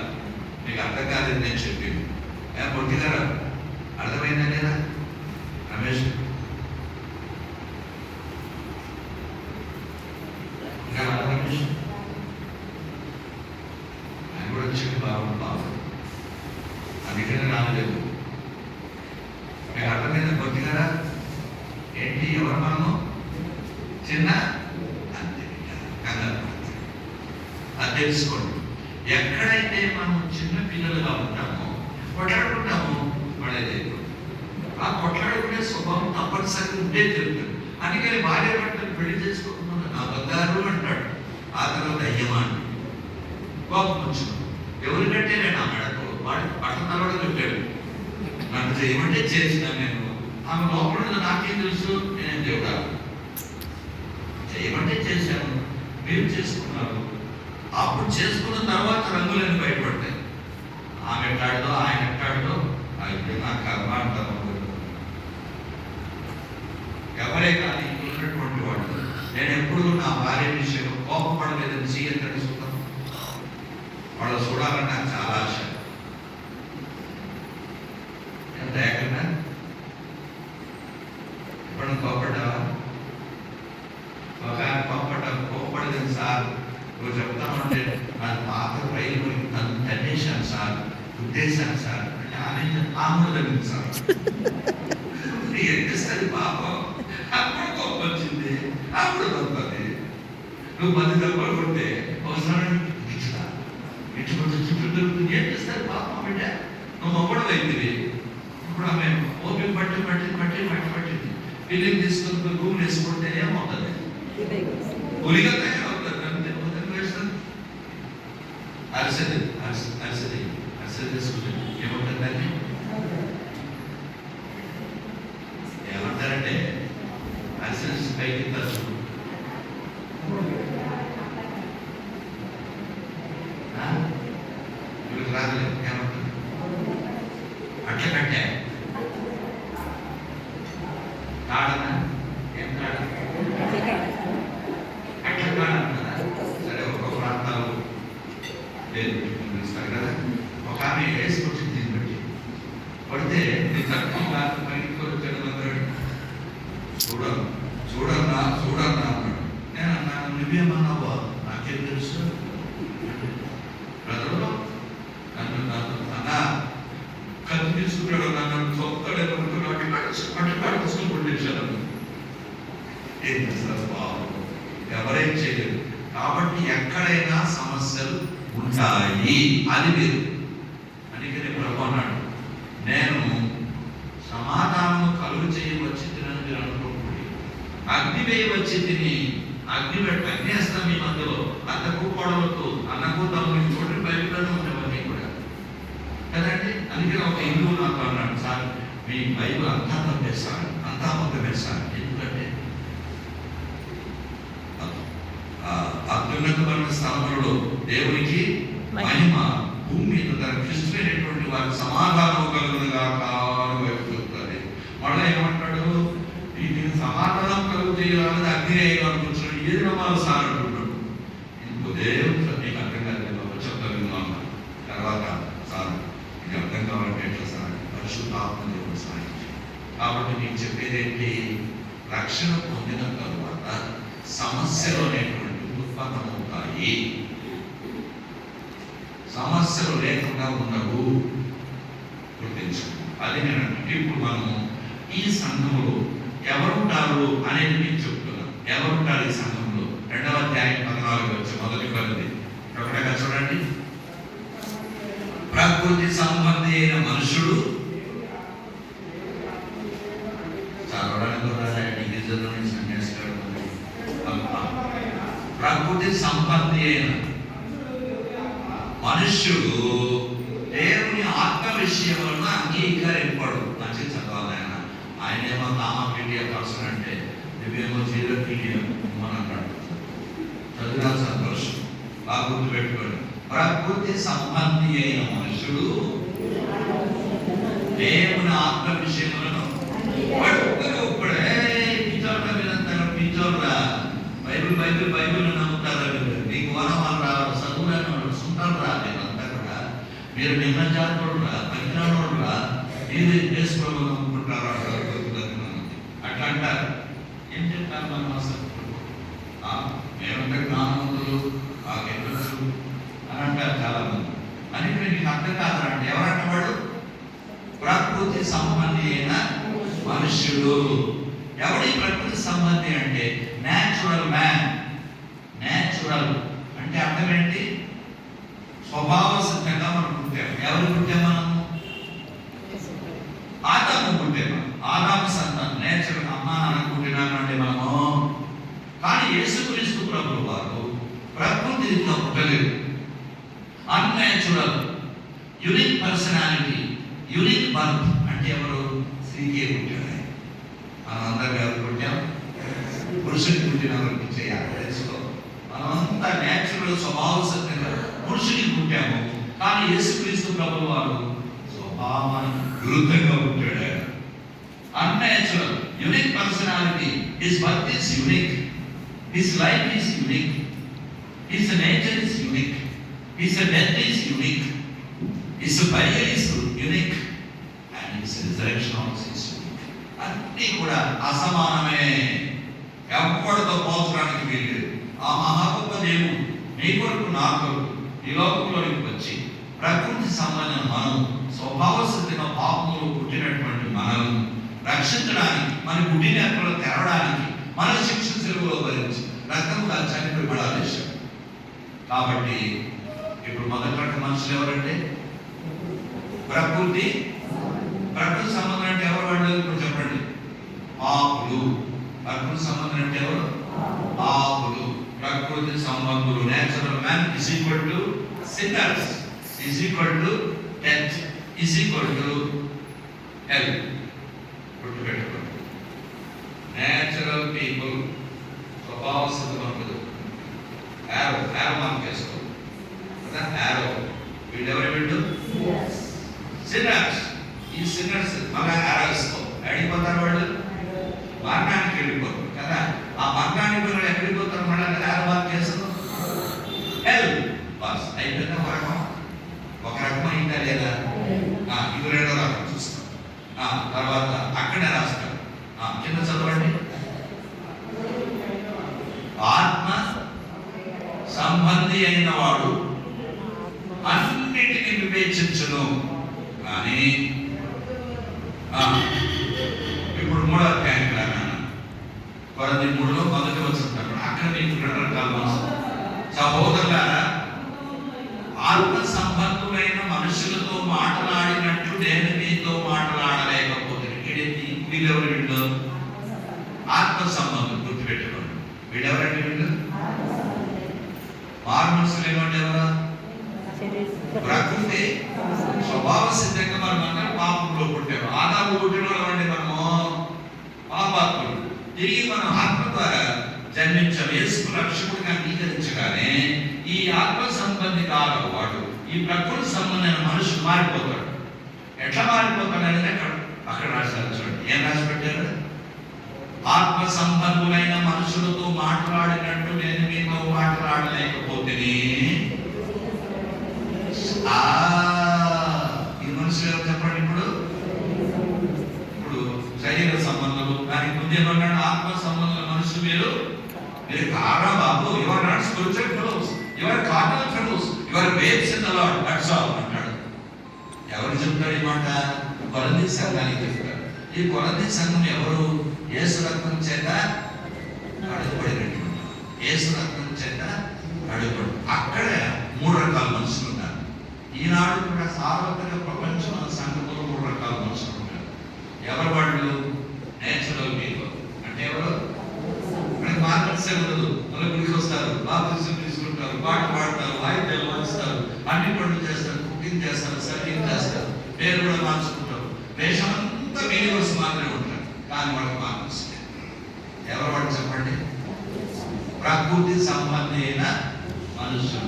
మీకు అర్థం కాలేదు నేను చెప్పింది. పొట్టిగారు అర్థమైందా లేదా? రమేష్ ఇంకా రమేష్ ఆయన కూడా వచ్చి బాగుంది, అందుకనే రాలేదు. మీకు అర్థమైందా పొట్టిగారా? ఏంటి ఎవరు మనము? చిన్న అంతే అది తెలుసుకోండి. ఎక్కడైతే మనం చిన్న పిల్లలుగా ఉంటామో కొట్లాడుకుంటాము, పడేది ఆ కొట్లాడుకునే స్వభావం తప్పనిసరిగా ఉంటే తెలుపుతుంది. అందుకని భార్య భర్తలు పెళ్లి చేసుకోకుండా నా బంగారు అంటాడు. ఆ తర్వాత అయ్యమాడు కోపం వచ్చిన ఎవరికంటే నేను ఆ మెడకు వాడి పట్టణాలు కూడా చెప్పాడు, నన్ను చేయమంటే చేసిన నేను. ఆమె లోపల నాకేం తెలుసు, నేనేం దేవుడా చేయమంటే చేశాను, మీరు చేసుకున్నారు. అప్పుడు చేసుకున్న తర్వాత రంగులన్నీ బయటపడతాయి. ఆమె ఎట్లాడదో ఆయన ఎట్లాడదో అయితే నాకు కర్మ అంటారు. ఎవరే కానీ ఉన్నటువంటి వాడు, నేను ఎప్పుడు నా భార్య విషయంలో కోపపడలేదని సీఎం తెలుసుకుంటాను. వాళ్ళు చూడాలని నాకు చాలా ఆశ. ఎంత ఏకంగా ఇప్పుడు కోపడ్డావా? ఒక కోపడలేదు సార్, నువ్వు చెప్తామంటే నాకు పాత రైలు నన్ను తన్నేశాను సార్, ఉద్దేశాను సార్ అంటే ఆమె ఆమె తగ్గింది సార్. ఏం చేస్తుంది పాపం? అప్పుడు కోపం వచ్చింది, అప్పుడు తప్పది. నువ్వు 10 దెబ్బలు కొట్టే ఒకసారి చుట్టూ ఏం చేస్తారు పాపం బిడ్డ? నువ్వు మొక్కడం అయింది. ఇప్పుడు ఆమె ఓపిక పట్టింది ఫీలింగ్ తీసుకుని రూమ్ వేసుకుంటే ఏమవుతుంది? ఉలిగా తయారవుతుంది. అంతే వేస్తుంది. అరిసెది తీసుకుంటే ఏమంటుందండి? ఏమంటారంటే అరిసెలు పైకి తరచు వీళ్ళకి రాదులేదు. ఏమంటుంది? అట్ల కట్టే కాడనా? ఏం కాడ? అట్ల కాడ. సరే, ఒక్కొక్క ప్రాంతాలు లేదు పిలుస్తారు కదా. ఒక ఆమె వేసుకొచ్చి దీన్ని బట్టి పడితే నేను తక్కువ కాదు పైకి వచ్చాడు అందరూ చూడన్నా అన్నాడు. నేను అన్నాను, నువ్వేమన్నావా? నాకేం తెలుసు? బ్రదరు నన్ను అన్నా కత్తి తీసుకున్నాడు, నన్ను చొప్తాడు పట్టి తీసుకుని కొట్టేశాను. ఏం చేస్తారు బాబు? ఎవరేం చేయలేదు. కాబట్టి ఎక్కడైనా సమస్యలు ఉంటాయి, అది వేరు. అందుకని ప్రభు అన్నాడు, నేను సమాధానము కలుగు చేయవచ్చి తినని మీరు అనుకోకూడదు, అగ్ని వేయవచ్చి తిని అగ్నేస్తాం మీ మధ్యలో అత్తకు కోడలతో అన్నకు తమ్ముడికి చోటు బైబిల్లోనే ఉండేవన్నీ కూడా కదండి. అందుకని ఒక హిందువు నాతో అన్నాడు, సార్ మీ బైబిల్ అంతా తప్పేస్తాను, అంతా మొత్తమేస్తాను. ఎందుకంటే అత్యున్నతమైన స్థానంలో దేవునికి మహిమ, భూమి మీద తన క్రిస్తులైనటువంటి వారికి సమాధానం కలుగునుగా కాని వైపు చెప్తారు. మళ్ళీ ఏమంటాడు? దీనికి సమాధానం కలుగు చేయాలని అగ్ని వేయాలనుకుంటున్నాడు. ఏది నమ్మాలి సార్ అంటున్నాడు. ఇంకో దేవుడు నీకు అర్థం కాదు చెప్తాను. తర్వాత సార్ ఇది అర్థం కావాలంటే ఎట్లా సార్? పరిశుద్ధాత్మ దేవుడు సాయం. కాబట్టి నేను చెప్పేది ఏంటి? రక్షణ పొందిన తర్వాత సమస్యలు అనేటువంటి ఉత్పన్నమవుతాయి, సమస్యలు లేకుండా ఉండవు. గుర్తించు. అది నేను ఇప్పుడు మనము ఈ సంఘంలో ఎవరుంటారు అనేది మీకు చెప్తున్నాను. ఎవరుంటారు ఈ సంఘంలో? 2వ అధ్యాయం 14 వచ్చి మొదటి పనిది ఒకటిగా చూడండి. ప్రకృతి సంబంధి అయిన మనుషుడు ప్రకృతి సంబంధి అయిన మనుష్యుడు దేవుని ఆత్మ విషయంలో అంగీకరింపడు. మంచి చదవాలి. ఆయన ఏమో నామా పీడియా పర్సన్ అంటే నువ్వేమో జీరో పీడియా అని అంటాడు. చదివిన సంతోషం, బాగా గుర్తుపెట్టుకోండి. ప్రకృతి సంబంధి అయిన మనుషుడు దేవుని ఆత్మ విషయంలో ఇప్పుడే పిచ్చోర్రా బైబిల్ నమ్ముతారా? నీకు వనం రా, చదువులను సుంటారు రా. మీరంతా కూడా మీరు నిన్న జాతోడురా, పనికిరానోడురా, మీరు చేసుకోవడం నమ్ముకుంటారా? అట్లా అంటారు. ఏం చెప్తారు మనం అసలు? మేమంటే జ్ఞానవంతులు, మాకెందుకు అని అంటారు చాలా మంది. అని నీకు అర్థం కాదంటే ఎవరంటవాడు? ప్రకృతి సంబంధి అయిన మనుష్యుడు. ఎవడి ప్రకృతి సంబంధి అంటే న్యాచురల్ మ్యాన్. న్యాచురల్ అంటే అర్థం ఏంటి? స్వభావ సిద్ధంగా మనం పుట్టాము. ఎవరు పుట్టాము? మనము ఆదాము పుట్టాము. ఆదాము సంతానం. నేచురల్ అమ్మ నాన్న పుట్టినాను అంటే మనము. కానీ యేసుక్రీస్తు ప్రభువు వారు ప్రకృతితో పుట్టలేదు. Unnatural, unique personality, unique birth. అంటే ఎవరు? స్త్రీకే పుట్టాడు. మనం అందరం ఎవరు పుట్టాం? పురుషుడికి పుట్టిన వాళ్ళకి చేయాలి తెలుసుకో. మనమంతా న్యాచురల్ స్వభావ సిద్ధంగా పురుషుడికి పుట్టాము. కానీ యేసుక్రీస్తు ప్రభువు వారు స్వభావానికి విరుద్ధంగా పుట్టాడు. Unnatural, unique personality. His birth is unique, his life is unique, his nature is unique, his death is unique, his burial is unique and his resurrection also is unique. అన్నీ కూడా అసమానమే, ఎవరితో పోల్చడానికి వీల్లేదు. ఆ మహాగొప్ప దేవుడు నీ కొరకు నా కొరకు ఈ లోకంలోకి వచ్చి ప్రకృతి సంబంధం మనం స్వభావ సిద్ధిగా పాపములు పుట్టినటువంటి మనల్ని రక్షించడానికి, మన గుడి నేత్రలు తెరవడానికి మన శిక్ష సెలవులో భరించి రక్తముగా చనిపోయి పడాలేశాడు. కాబట్టి ఇప్పుడు మొదటి రకం మనుషులు ఎవరంటే ప్రకృతి సంబంధం అంటే ఎవరు వాళ్ళు? ఇప్పుడు చెప్పండి. పాపులు. ప్రకృతి సంబంధం అంటే ఎవరు? పాపులు. ప్రకృతి సంబంధులు. Natural man is equal to sinners is equal to death is equal to hell. గుర్తుపెట్టుకోండి. నేచురల్ పీపుల్ స్వభావ సిద్ధమంతులు యారో మార్క్ చేసుకో కదా. యారో వీళ్ళెవరు? వీళ్ళు సిన్నర్స్. ఈ సిన్నర్స్ మళ్ళా యారో ఇస్తాం అడిగిపోతారు. వాళ్ళు మార్గానికి వెళ్ళిపోతారు కదా. ఆ మార్గానికి వాళ్ళు ఎక్కడికి పోతారు? మళ్ళీ యారో మార్క్ చేస్తాం హెల్. బస్ అయిపోయిందా? ఒక రకం అయిందా లేదా? ఇది రెండో రకం చూస్తాం. తర్వాత అక్కడే రాస్తారు. కింద చదవండి. ఆత్మ సంబంధి అయిన వాడు అన్నిటిని వివేచించును. కానీ ఇప్పుడు 3వ అధ్యాయానికి రాను. కొరింథీ 3లో మొదటి వచనం అక్కడ మీకు 2 రకాల మనసు. సహోదరులారా, ఆత్మ సంబంధులైన మనుషులతో మాట్లాడినట్టు నేను మీతో మాట్లాడలేకపోతే. వీళ్ళెవరు? వీళ్ళు ఆత్మ సంబంధం. గుర్తుపెట్టుకోండి. వీళ్ళెవరండి? వీళ్ళు మారు మనసులు ఏమంటే ఎవరు? ప్రకృతి స్వభావ సిద్ధంగా మనం అందరం పాపంలో పుట్టాము. ఆదాము పుట్టిన వాళ్ళండి మనము పాపాత్ములు. తిరిగి మనం ఆత్మ ద్వారా జన్మించాం. యేసును రక్షకుడిగా అంగీకరించగానే ఈ ఆత్మ సంబంధి కాగలవాడు ఈ ప్రకృతి సంబంధమైన మనుషులు మారిపోతాడు. ఎట్లా మారిపోతాడు అనేది అక్కడ రాశారు. చూడండి ఏం రాసి పెట్టారు? ఆత్మ సంబంధులైన మనుషులతో మాట్లాడినట్టు నేను మీతో మాట్లాడలేకపోతే. ఈ మనుషులు ఎవరు చెప్పండి? ఇప్పుడు శరీర సంబంధాలు. దానికి ముందేమన్నాడు? ఆత్మ సంబంధుల మనుషులు మీరు కారా బాబు. Your not spiritual fellows, your carnal fellows, your babes in the Lord. That's all అంటాడు. ఎవరు చెప్తాడు ఈ మాట? కొరింథీ సంఘానికి చెప్తాడు. ఈ కొరింథీ సంఘం ఎవరు? యేసు రక్తం చేత అడుగుపడినటువంటి, యేసు రక్తం చేత అడుగుపడి. అక్కడ 3 రకాల మనుషులు ఉన్నారు. ఈనాడు కూడా సార్వత్రిక ప్రపంచంలో సంఘంలో 3 రకాల మనుషులు ఉన్నారు. ఎవరు వాళ్ళు? Natural people. అంటే ఎవరు? మనకి మార్కెట్సే ఉండదు. మళ్ళీ గుడికి వస్తారు, బాప్తిజం తీసుకుంటారు, పాట పాడతారు, వాయిద్యాలు వాయిస్తారు, అన్ని పనులు చేస్తారు, కుకింగ్ చేస్తారు, సర్వింగ్ చేస్తారు, పేరు కూడా మార్చుకుంటారు. వేషం అంతా మీనివర్స్ మాత్రమే ఉంటారు. కానీ వాళ్ళకి మార్క్స్ ఎవరు? వాళ్ళు చెప్పండి. ప్రకృతి సంబంధమైన మనుషులు.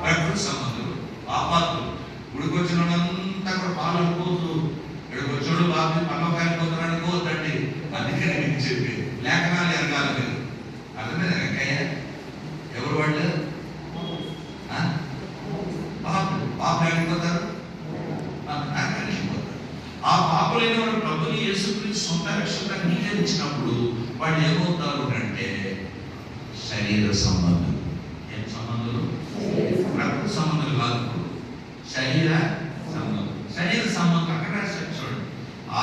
ప్రకృతి సంబంధులు పాపాత్ములు. గుడికొచ్చిన వాళ్ళంతా కూడా పాలు అనుకోవద్దు. ఇక్కడికి వచ్చాడు బాబు పల్లకాయలు పోతారు అనుకోవద్దండి. అందుకని మీకు చెప్పి లేఖనాలు ఎరగాలి మీరు. అర్థమైంది వెంకయ్య? ఎవరు వాళ్ళు? పాపలు అడిగిపోతారు. ఆ పాపలైన వాళ్ళు ప్రభుని యేసుక్రీస్తు సొంత రక్షణగా అంగీకరించినప్పుడు వాళ్ళు ఏమవుతారు అంటే శరీర సంబంధం. ఏం సంబంధాలు? ప్రకృతి సంబంధాలు కాదు, శరీర సంబంధం. శరీర సంబంధం అక్కడ చూడండి.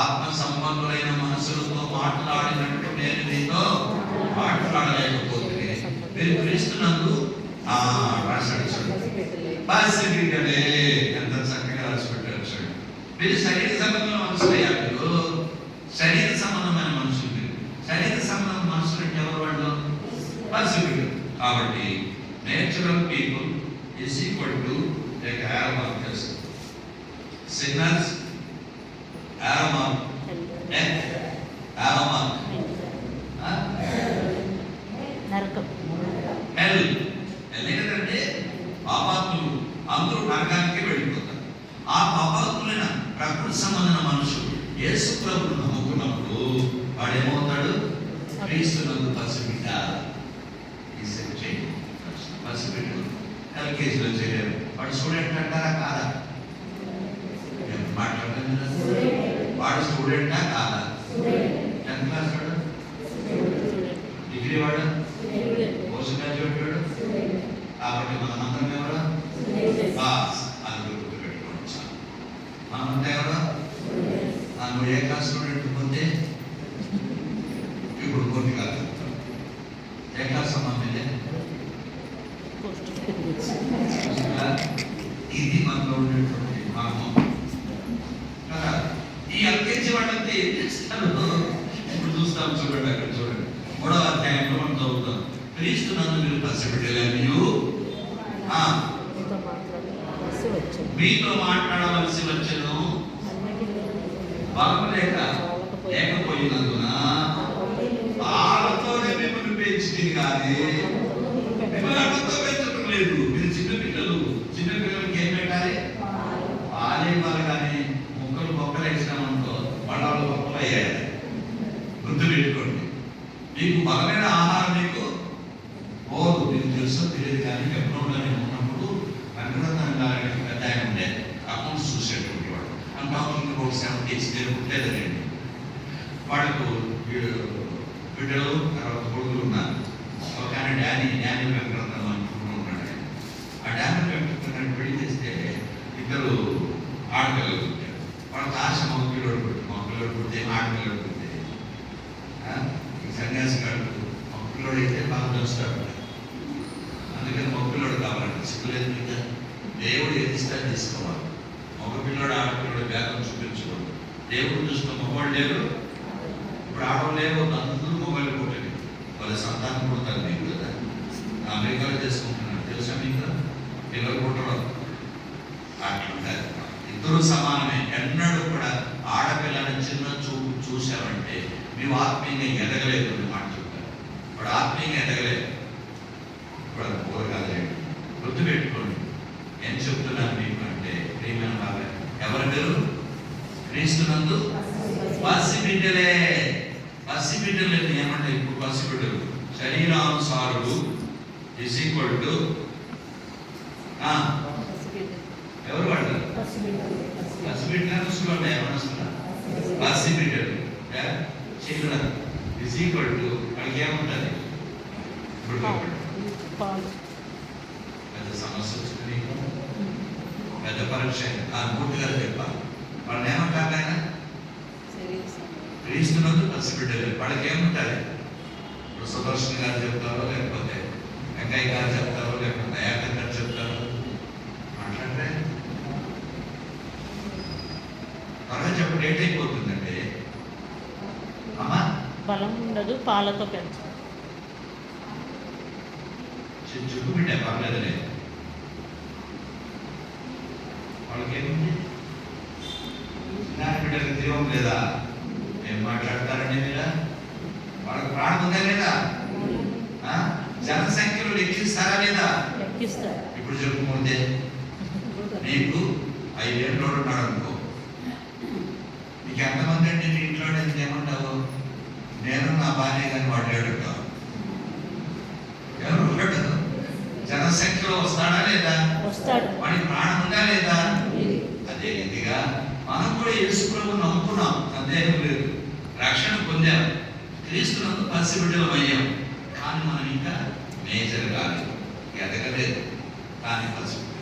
ఆత్మ సంబంధులైన మనుషులతో మాట్లాడినట్టు నేను మీతో మాట్లాడలేకపోతే మీరు క్రీస్తునందు రాశాడు. చూడండి పాసిటివిటీ ఎంత చక్కగా రాసి పెట్టారు. చూడండి మీరు శరీర సంబంధమైన మనుషులయ్యా. మీరు శరీర సంబంధమైన మనుషులు. మీరు శరీర సంబంధమైన మనుషులు అంటే ఎవరు? వాళ్ళు పాసిటివిటీ. కాబట్టి natural people is equal to arrow mark చేస్తారు. Signals arrow mark, arrow mark, hell. ఎందుకంటే పాపాత్ములు అందరూ నరకానికి వెళ్ళిపోతారు. ఆ పాపాత్ములైన ప్రకృతి సంబంధమైన మనుషులు యేసు ప్రభువును నమ్ముకున్నప్పుడు వాడు ఏమవుతాడు? క్రీస్తునందు పసిబిడ్డ. పసిబిడ్డ ఎల్కేజీలో చేరారు. వాడు స్టూడెంట్ అంటారా కాదా? మాట్లాడలేదు. వాడు స్టూడెంటా కాదా? 10th క్లాస్ వాడు, డిగ్రీ వాడు, పోస్ట్ గ్రాడ్యుయేట్ వాడు. కాబట్టి మనం అందరం ఎవరు? అది గుర్తుపెట్టుకోవచ్చు. మనమంతా ఎవరు? నువ్వు ఏ క్లాస్ స్టూడెంట్ పొందే ఇప్పుడు కొన్ని కాదు. ఏ క్లాస్ సంబంధం? ఇది మనలో ఉండేటువంటి మార్గం కదా. ఈ ఎల్కేజీ వాళ్ళంతా ఏం చేస్తారు? ఇప్పుడు చూస్తాం. చూడండి అక్కడ చూడండి. 3వ అధ్యాయంలో మనం చదువుతాం. క్రీస్తునందు మీరు పసిబిడ్డలనియు మీతో మాట్లాడవలసి వచ్చెను, బలము లేకపోయినందున పాలతోనే మిమ్మల్ని పెంచింది కానీ మిమ్మల్ని అన్నంతో పెంచడం లేదు. మీరు చిన్నపిల్లలకి ఏం పెట్టాలి? పాలే ఇవ్వాలి. కానీ మొక్కలు వేసినామనుకో వాళ్ళు మొక్కలు అయ్యాయి. గుర్తు పెట్టుకోండి. మీకు బలమైన ఆహారం మీకు పోదు. మీకు తెలుసో తెలియదు కానీ ఎప్పుడో నేను ఉన్నప్పుడు వెంకటరత్నం గారి పెద్ద ఆయన ఉండే అకౌంట్స్ చూసేటువంటి వాడు. అండ్ డాక్టర్ ఒక 70 ఇయర్స్ పుట్టేదండి. వాళ్ళకు బిడ్డలు తర్వాత కొడుకులు ఉన్నారు. ఒక ఆయన డానీ వెంకటరత్నం అనుకుంటూ ఉన్నాడు. ఆ డానీ వెంకటరత్నాన్ని పెళ్లి చేస్తే 2 ఆడపిల్లలు పుట్టారు. వాళ్ళకి ఆశ మగపిల్లడు పుట్టితే ఆడపిల్లడు పుట్టితే ఈ సన్యాసి గారు మగపిల్లడు అయితే బాగా చూస్తాడు. అందుకని మగపిల్లడు కావాలంటే సిగ్గులేదు మీద దేవుడు ఏది ఇస్తాడు తీసుకోవాలి. మగపిల్లడు ఆడపిల్లడు భేదం చూపించుకోడు. దేవుడు చూసిన మగవాళ్ళు లేరు, ఇప్పుడు ఆడవాళ్ళు లేరు. అందరూ మొబైల్ పుట్టింది. వాళ్ళ సంతానం పుడతారు. మీకు కదా అమెరికాలో చేసుకుంటున్నారు తెలుసా? మీకు పిల్లలు పుట్టడం అట్లుంటారు. ఇద్దరు సమానమే. ఎన్నడూ కూడా ఆడపిల్లని చిన్న చూపు చూసామంటే మేము ఆత్మీయంగా ఎదగలేదు అని మాట చెప్తారు. ఇప్పుడు ఆత్మీయంగా ఎదగలేదు. ఇప్పుడు అది పోరగాలేదు. గుర్తుపెట్టుకోండి. ఏం చెప్తున్నాను మీకు అంటే ప్రియమైన బాగా ఎవరు మీరు? క్రీస్తునందు పసిబిడ్డలే. పసిబిడ్డలు ఏమంటే ఇప్పుడు పసిబిడ్డలు శరీరానుసారుడు ఈజ్ ఈక్వల్ టు ఎవరు వాడతారు? పసిబిడ్డలు ఏమన్నా పసిబిడ్డలు చిల్డ్రన్ ఈజ్ ఈక్వల్ టు వాళ్ళకి ఏముంటుంది? పెద్ద సమస్య వచ్చింది, పెద్ద పరీక్ష పూర్తిగా చెప్పాలి. వాళ్ళని ఏమంటారు? ఆయన క్రీస్తునందు పసిబిడ్డలు. వాళ్ళకి ఏముంటుంది? ఇప్పుడు సుదర్శన్ గారు చెప్తారో లేకపోతే వెంకయ్య గారు చెప్తారో లేకపోతే దయాకర్ గారు చెప్తారో మాట్లాడితే త్వరగా చెప్పడం ఏంటైపోతుందంటే అమ్మా బలం ఉండదు, పాలతో పెంచు. చుట్టూ బిడ్డే పర్లేదులే. వాళ్ళకి ఏముంది? చిన్న బిడ్డలకు జీవం లేదా? ఏం మాట్లాడతారండి మీరు? వాళ్ళకి ప్రాణం ఉందా లేదా? జనసంఖ్యలో లెక్కిస్తారా లేదా? ఇప్పుడు చెప్పుకుంటే నీకు 5 ఏళ్ళు ఉన్నాడు అనుకో, నీకు ఎంతమంది అండి నీ ఇంట్లో? ఏమంటావు? నేను నా భార్య కానీ వాడు ఏడుతావు. ఎవరు ఉంటాడు? జనసంఖ్యలో వస్తాడా లేదా? వాడికి ప్రాణం ఉందా లేదా? అదే రీతిగా మనం కూడా యేసు ప్రభువుని నమ్ముకున్నాం, సందేహం లేదు. రక్షణ పొందాం, క్రీస్తునందు పసిబిడ్డలం అయ్యాం. కానీ మనం ఇంకా మేజర్ కాలేదు, ఎదగలేదు. కానీ పసిబిడ్డ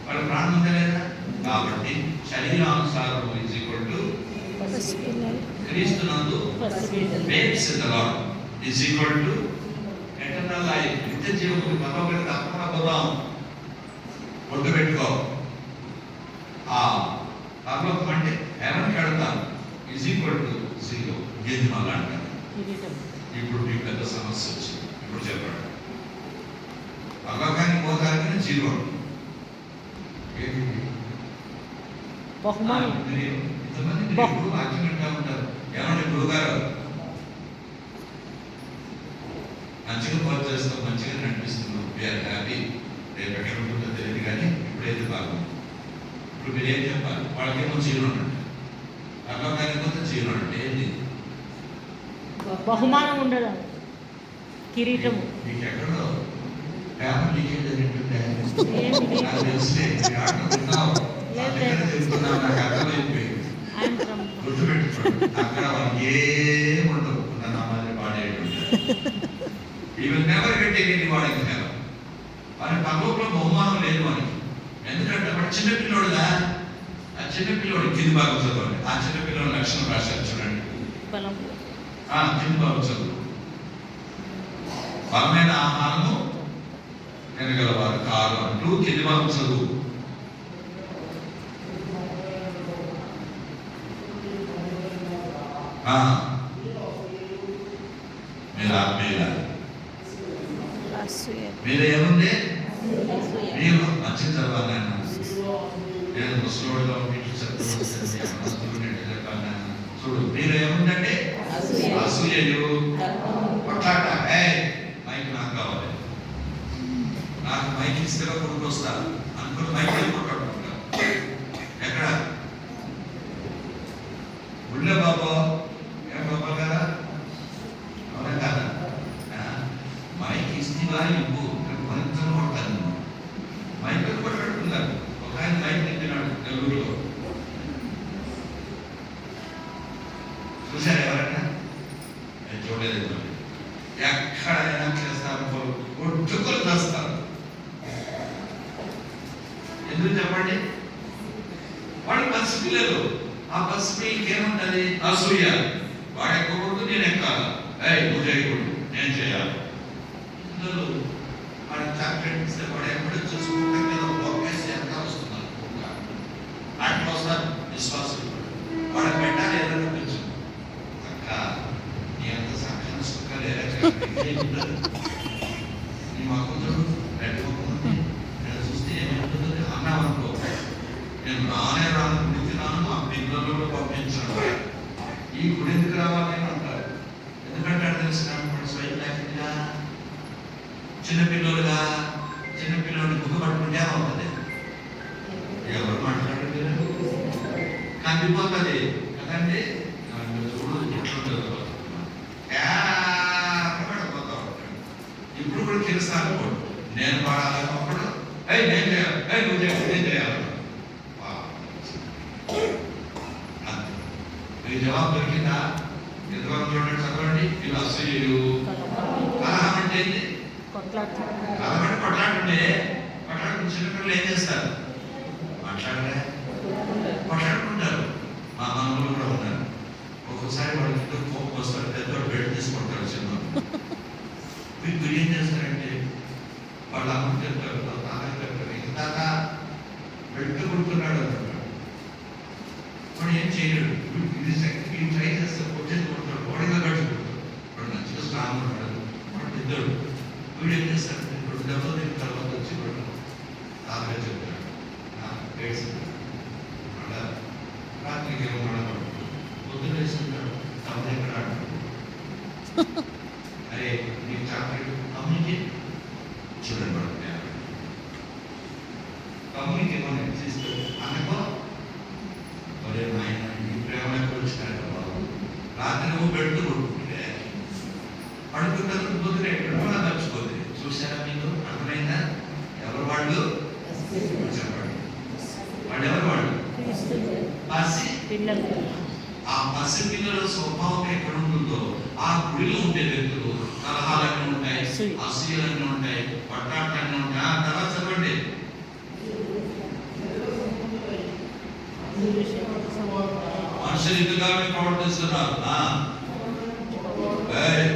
వాడు ప్రాణం ఉందా లేదా? కాబట్టి శరీరానుసారం ఈజ్ ఈక్వల్ టు క్రీస్తునందు babes in the Lord is equal to eternal life. నిత్య జీవముకి పరలోకానికి తప్పకుండా పోదాం. గుర్తుపెట్టుకో. ఆ పరలోకం అంటే హెవెన్కి వెళ్తాం ఈజ్ ఈక్వల్ టు 0. ఏది మళ్ళీ అంటారు. ఇప్పుడు మీకు పెద్ద సమస్య వచ్చింది. ఇప్పుడు చెప్పండి, పరలోకానికి పోతారని 0. ఏంటి బహుమానం? ఇంతమంది వాక్యం వింటా ఉంటారు. ఏమంటే గురుగారు మంచిగా వర్క్ చేస్తాం, మంచిగా నడిపిస్తున్నాం, వీఆర్ హ్యాపీ. రేపు ఎక్కడ ఉంటుందో తెలియదు కానీ ఇప్పుడైతే బాగుంది. ఇప్పుడు మీరు ఏం చెప్పాలి? వాళ్ళకేమో 0 అంటే పరలోకానికి పోతే 0 అంటే ఏంటి? బహుమానం ఉండదు, కిరీటము. మీకు ఎక్కడో పేపర్ లీకేజ్ ఏంటంటే నాకు తెలిసి చెప్తున్నావు, నాకు అర్థమైపోయింది. గుర్తుపెట్టుకోండి, అక్కడ వాళ్ళు ఏముండవు. నా మాదిరి పాడేటువంటి ఈ విల్ నెవర్ గెట్ ఎనీ వాడికి నెవర్. వారి పక్కలో బహుమానం లేదు వానికి. ఎందుకంటే వాడు చిన్నపిల్లోడుగా, ఆ చిన్నపిల్లోడు కింది భాగం చదవండి. ఆ చిన్నపిల్లోడు లక్షణం రాశారు చూడండి. కింది భాగం చదువు. బలమైన ఆహారము తినగలవారు కారు అంటూ కింది భాగం చదువు. మీరు ఆత్మీయుల మీరు ఏముంది? మీరు మంచి చదవాలి. నేను ముసలోడుగా ఉండి చూడు మీరు ఏముందంటే అసూయలు కొట్లాట మైక్ నాకు కావాలి, నాకు మైక్ ఇస్తే కొడుకు వస్తా అనుకుని మైక్ కొట్లాడుకుంటా. ఎక్కడ గుళ్ళ బాబా ఏం బాబా గారా అవునా కాదా? మైక్ ఇస్తేవా ఇవ్వు మరింత కొడతాను. మైక్ కొట్లాడుతున్నారు. ఒక ఆయన మైక్ నింపినాడు నెల్లూరులో, చూసారు ఎవరైనా? నేను చూడలేదు. ఎక్కడైనా చేస్తారు, కొట్టుకొని చేస్తారు. ఎందుకు చెప్పండి? వాడు పసి పిల్లలు, ఆ పసి పిల్లలకి ఏముంటది? అసూయ. వాడు ఎక్కకూడదు, నేను ఎక్కాలి. నువ్వు చేయకూడదు, నేను చేయాలి. పిల్లలు వాడు చాక్లెట్ ఇస్తే వాడు ఎప్పుడు చూసుకుంటే మీద ఒక్కేసి ఎంత వస్తున్నారు, అట్లా వస్తారు విశ్వాసం. వాడు పెట్టాలి ఏదైనా పెంచు. అక్క నీ అంత సాక్షాన్ సుఖాలు నీ మక్కుతుడు పెట్టుకోకుండా నేను చూస్తే ఏమవుతుంది అన్నామనుకో, నేను రాను గుడికినాను, మా పిల్లలు కూడా పంపించాను. ఈ గుడి ఎందుకు రావాలి అని అంటారు. ఎందుకంటే తెలిసిన స్వయం లేకుండా చిన్నపిల్లలుగా చిన్నపిల్లలు బుక్ పట్టుకుంటే ఏమవుతుంది? ఎవరు మాట్లాడండి కందిపోతుంది కదండి. చూడు ఎట్లుంటుంది. ఇప్పుడు కూడా తెలుస్తాను అనుకోడు, నేను పాడాలనుకోడు. నేను చేయాలి, నువ్వు చేయాలి, నేను చేయాలి. మీ జవాబు దొరికిందా? ఎంతవరకు చూడండి, చదవండి. వీళ్ళు అసూయలు. కలహం అంటే ఏంటి? కలహం అంటే కొట్లాడుతుండే. కొట్లాడుకుని చిన్నపిల్లలు ఏం చేస్తారు? మాట్లాడలే, కొట్లాడుకుంటారు. మా మనవులు కూడా ఉన్నారు. ఒక్కొక్కసారి వాళ్ళకి కోపం వస్తారు, పెద్దవాడు బెడ్ తీసుకుంటారు. చిన్న వీళ్ళు ఏం చేస్తారంటే వాళ్ళు అమ్మ చెప్తారు, నాన్న చెప్తారు, ఇందాక బెడ్ కొడుతున్నాడు అంటారు. వాడు ఏం చేయలేడు. వీళ్ళు ట్రై చేస్తారు, వచ్చేది కొడతాడు, బాడీగా గడుచుకుంటాడు. వాడు మంచిగా స్ట్రాంగ్ ఉంటాడు, వాడు పెద్దడు. వీడు ఏం చేస్తాడంటే 2 దెబ్బలు తిన్న తర్వాత వచ్చి వాడు తాతగా చెప్తాడు, మళ్ళా రాత్రికి ఏమో మళ్ళీ పొద్దున వేసుకుంటాడు. తమ్ముడు ఎక్కడ ఆడుకుంటాడు. అరే నీ చాక్లెట్ తమ్మునికి చూడండి, పడుతున్నాడు. తమ్మునికి ఏమో తీస్తాడు. అన్నకో ఒరే నాయన ఈ ప్రేమ ఎక్కడ వచ్చినాడు బాబు. రాత్రి నువ్వు పెడుతూ కొట్టుకుంటే పడుకుంటారు, పొద్దున ఎక్కడ కూడా తప్పిపోతుంది. చూసారా? మీకు అర్థమైందా? ఎవరు వాళ్ళు? చెప్పండి. వాళ్ళు ఎవరు? వాళ్ళు పసి పిల్లలు. ఆ పసి పిల్లల స్వభావం ఎక్కడ ఉంటుందో ఆ గుడిలో ఉండే వ్యక్తులు కలహాలన్నీ ఉంటాయి, అసూయలన్నీ ఉంటాయి, పట్టాటన్నీ ఉంటాయి. ఆ తర్వాత చెప్పండి. మనుషులు ఇందుగా ప్రవర్తిస్తున్నారు.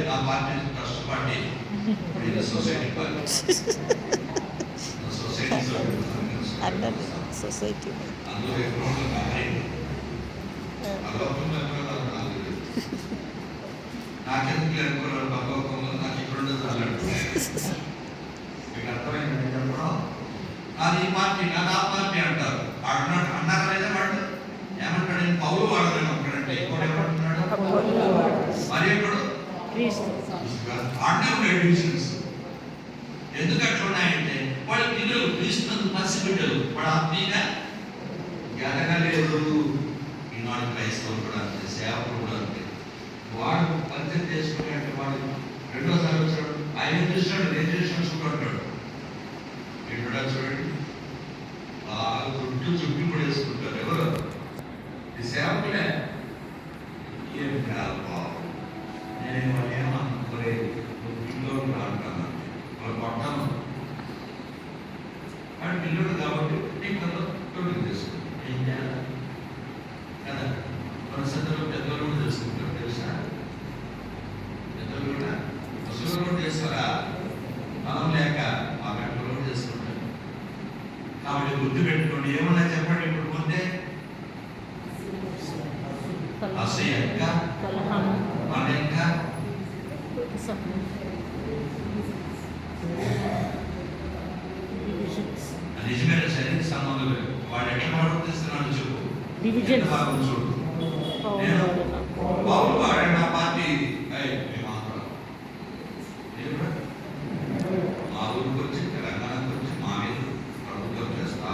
నా పార్టీ కష్టపడి సొసైటీ సొసైటీ అందులో నాకెందుకు అనుకోవాలి భగవకంలో నాకు ఇక్కడ ఉండదు అన్నాడు. మీకు అర్థమైంది చెప్పడం? నాది ఈ పార్టీ, నాది ఆ పార్టీ అంటారు. అన్నాడు, అన్నారా లేదా? వాడు ఏమంటాడు? నేను పౌలు వాడలేను అక్కడంటే ఇంకోటి ఏమంటున్నాడు? మరి ఎప్పుడు ఆడనే ఉన్నాయి డివిజన్స్. ఎందుకు అట్లా ఉన్నాయంటే వాళ్ళ పిల్లలు క్రీస్తునందు పసిబిడ్డలు, వాడు ఆత్మీయంగా ఎదగలేదు. ఈనాడు క్రైస్తవులు కూడా అంతే, సేవకులు కూడా అంతే. వాడు పరిచయం చేసుకునే అంటే వాడు 2వ సారి వచ్చాడు, ఆయన చూసినాడు, నేను చేసిన చూడంటాడు. ఇక్కడ చూడండి, చుట్టూ కూడా వేసుకుంటారు. ఎవరు? ఈ సేవకులే. ఏం కాదు బాబు, నేను వాళ్ళు ఏమనుకోలేదు, పిల్లోడు అంటాను, వాళ్ళు కొట్టాను. వాడు పిల్లోడు కాబట్టి నీకు తొడుగు చేసుకుంటాడు. ఏం చేయాలి కదా? పరిస్థితుల్లో పెద్దలు కూడా చేసుకుంటారు, తెలుసా? పెద్దలు కూడా పశువులు కూడా చేస్తారా? మనం లేక మా గంటలు కూడా చేసుకుంటారు. కాబట్టి గుర్తు పెట్టుకోండి. ఏమన్నా చెప్పండి. ఇప్పుడు ముందే అసూయంగా, మనంగా, నిజమైన శరీర సంబంధం లేదు. వాడు ఎట్లా ప్రవర్తిస్తున్నాడు చెప్పు. డివిజన్ ఎంత భాగం చూడు. పౌలు నేను వాడు నాకు. పౌలు వాడే నా పార్టీ మేము ఆంధ్ర. నేను కూడా మా ఊరికి వచ్చి తెలంగాణకు వచ్చి మా మీద ప్రభుత్వం చేస్తా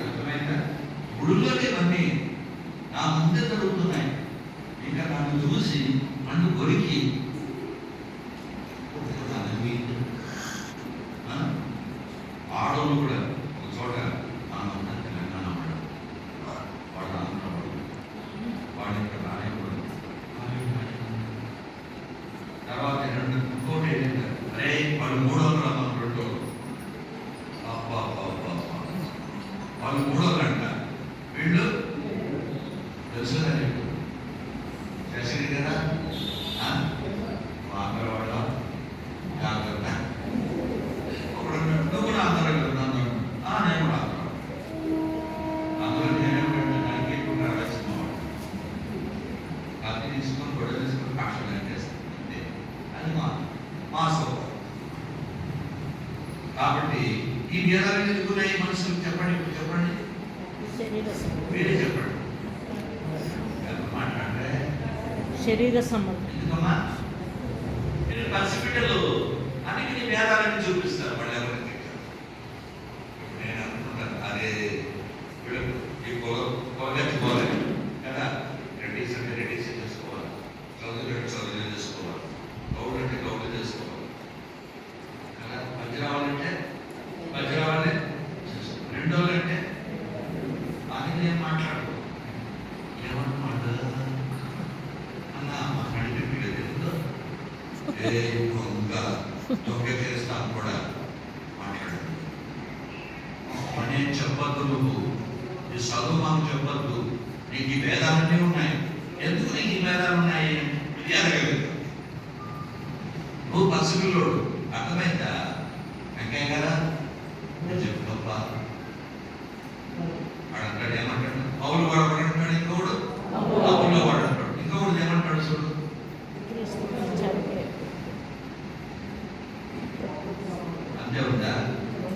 అర్థమైందా? గుడుల్లోనే ఇవన్నీ నా ముందే జరుగుతున్నాయి. ఇంకా నన్ను చూసి నన్ను కొరికి ఆడవాళ్ళు కూడా ఒక చోట నా తెలంగాణ వాడు ఆంధ్ర వాడు ఇక్కడ రానివ్వడు. తర్వాత ఇంకోటి ఏంటంటే అరే వాళ్ళు 300 మనం 2 వాళ్ళు 300 అంట, వీళ్ళు తెలుసుదా నీకు? తెలిసింది కదా. మా అందరూ వాళ్ళ జాగ్రత్త ఒకడు నువ్వు కూడా అందరూ వెళ్తున్నాను. నేను కూడా అందులో నేనేమంటే దానికి ఎక్కువ రాసినవాడు కత్తి తీసుకొని గొడవ తీసుకొని కాక్షలు చేస్తాను అంతే. అది మా సోదరు. కాబట్టి ఈ భేదాలు ఎందుకున్నాయి మనుషులు చెప్పండి. ఇప్పుడు చెప్పండి, మీరే చెప్పండి. మాట్లాడే శరీర సంబంధం ఎందుకమ్మా మీరు పసిబిడ్డలు అన్నిటినీ భేదాలని చూపిస్తారు. వాళ్ళు ఎవరికి ఇప్పుడు నేను అనుకుంటాను అదే వీళ్ళు ఈ పొలగచ్చుకోవాలి కదా. రెడ్డిస్ అంటే రెడ్డిస్ చేసుకోవాలి, చదువులు అంటే చదువులు చేసుకోవాలి, గౌడు అంటే గౌడు చేసుకోవాలి కదా. వజ్రావాలంటే వజ్రావాలే చేసుకోవాలి. రెండోళ్ళు అంటే అది నేను మాట్లాడుకో ఏమన్నమాట అన్న మా కడిగి పిల్లలు దొంగ చేస్తాను కూడా మాట్లాడు. నేను చెప్పద్దు, నువ్వు ఈ చదువు మాకు చెప్పద్దు, నీకు ఈ భేదాలన్నీ ఉన్నాయి. ఎందుకు నీకు ఈ భేదాలు ఉన్నాయి అడగలేదు. నువ్వు పసిపిల్లోడు, అర్థమైందా? వెంకయ్య గారా నేను చెప్తా అడంటాడు. ఏమంటాడు? పౌలు వాడు అంటాడు, ఇంకోడు పౌల్లో వాడు అంటాడు, ఇంకొకడు ఏమంటాడు చూడు. అంతే ఉందా?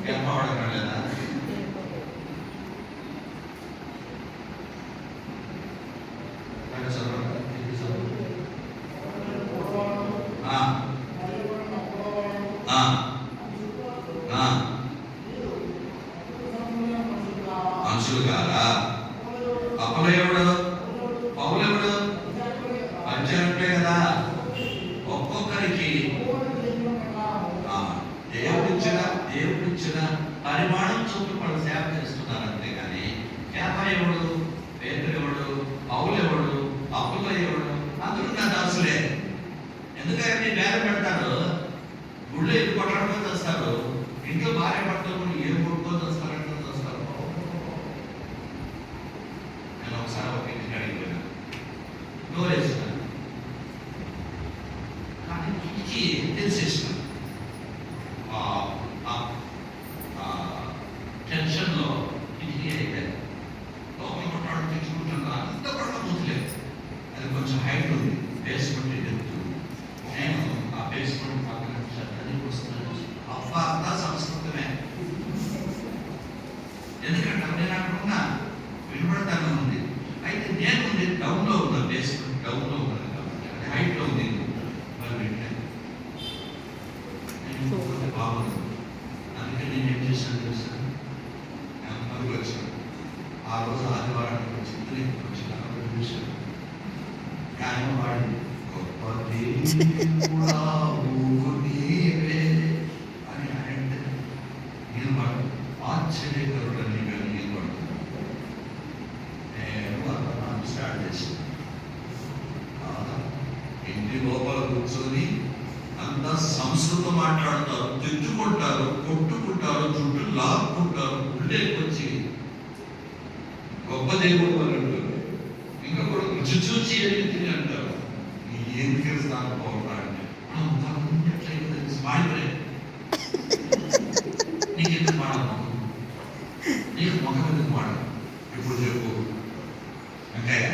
చెప్పవడం లేదా? మనుషులు కాదా? అపలయుడు పౌలెవడు పంచాలంటే కదా. ఒక్కొక్కరికి దేవుడిచ్చిన పరిమాణం చొప్పున వాళ్ళు సేవ చేస్తున్నారు అంతేగాని కేపాయవుడు, పేదరెవడు, పౌలెవడు, అపలయుడు అందరూ నా దాసులే. ఎందుకంటే వేరే పెడతారు, గుళ్ళు ఎన్ని కొట్టడం చేస్తారు, ఇంట్లో భార్య భర్తలు ఏం కొట్టుకొని వస్తారంటే వస్తారు. నేను ఒకసారి ఒక ఇంటికి అడిగిపోయినా నోరేసినాను, కానీ ఇంటికి తెలిసేసినాను. టెన్షన్లో ఇంటికి అయిపోయాను. లోపల కొట్టాడు తెచ్చుకుంటాను, అంత కూడా పూర్తిలేదు. అది కొంచెం హైట్ ఉంది, బేస్మెంట్ ఎత్తు. నేను ఆ బేస్మెంట్ పక్కన చక్కని వస్తున్నాను. అబ్బా అంతా సంస్కృతమే. ఎందుకంటే నేను అనుకున్నా వినపడతాను ఉంది. అయితే నేను ఉంది డౌన్లో ఉన్నా, బేస్మెంట్ డౌన్లో ఉన్నాను కాబట్టి అది హైట్లో ఉంది. బాగుంది. అందుకే నేను ఏం చేశాను తెలుసా, నేను వచ్చాను. ఆ రోజు ఆదివారానికి వచ్చి ఇంటికి వచ్చిన చూశాను. ఆయన వాడింది గొప్ప దేవుడా నీవే అని అంటే నేను వాడు ఆశ్చర్యకరుడని నేను పడుతున్నాను. నేను అర్థం స్టార్ట్ చేశాను. ఇంటి లోపల కూర్చొని అంతా సంస్కృతం మాట్లాడతారు, తెచ్చుకుంటారు, కొట్టుకుంటారు, చుట్టూ లాక్కుంటారు, గుళ్ళేకొచ్చి గొప్ప దేవుడు అని అంటారు. ఇంకా కూడా రుచి చూచి ఏమి అంటారు. ఏం తెలుస్తాను పోవడానికి మాడిపోయి నీకు ఎందుకు మాడము, నీకు మొఖం ఎందుకు మాడము ఇప్పుడు చెప్పు వెంకయ్య.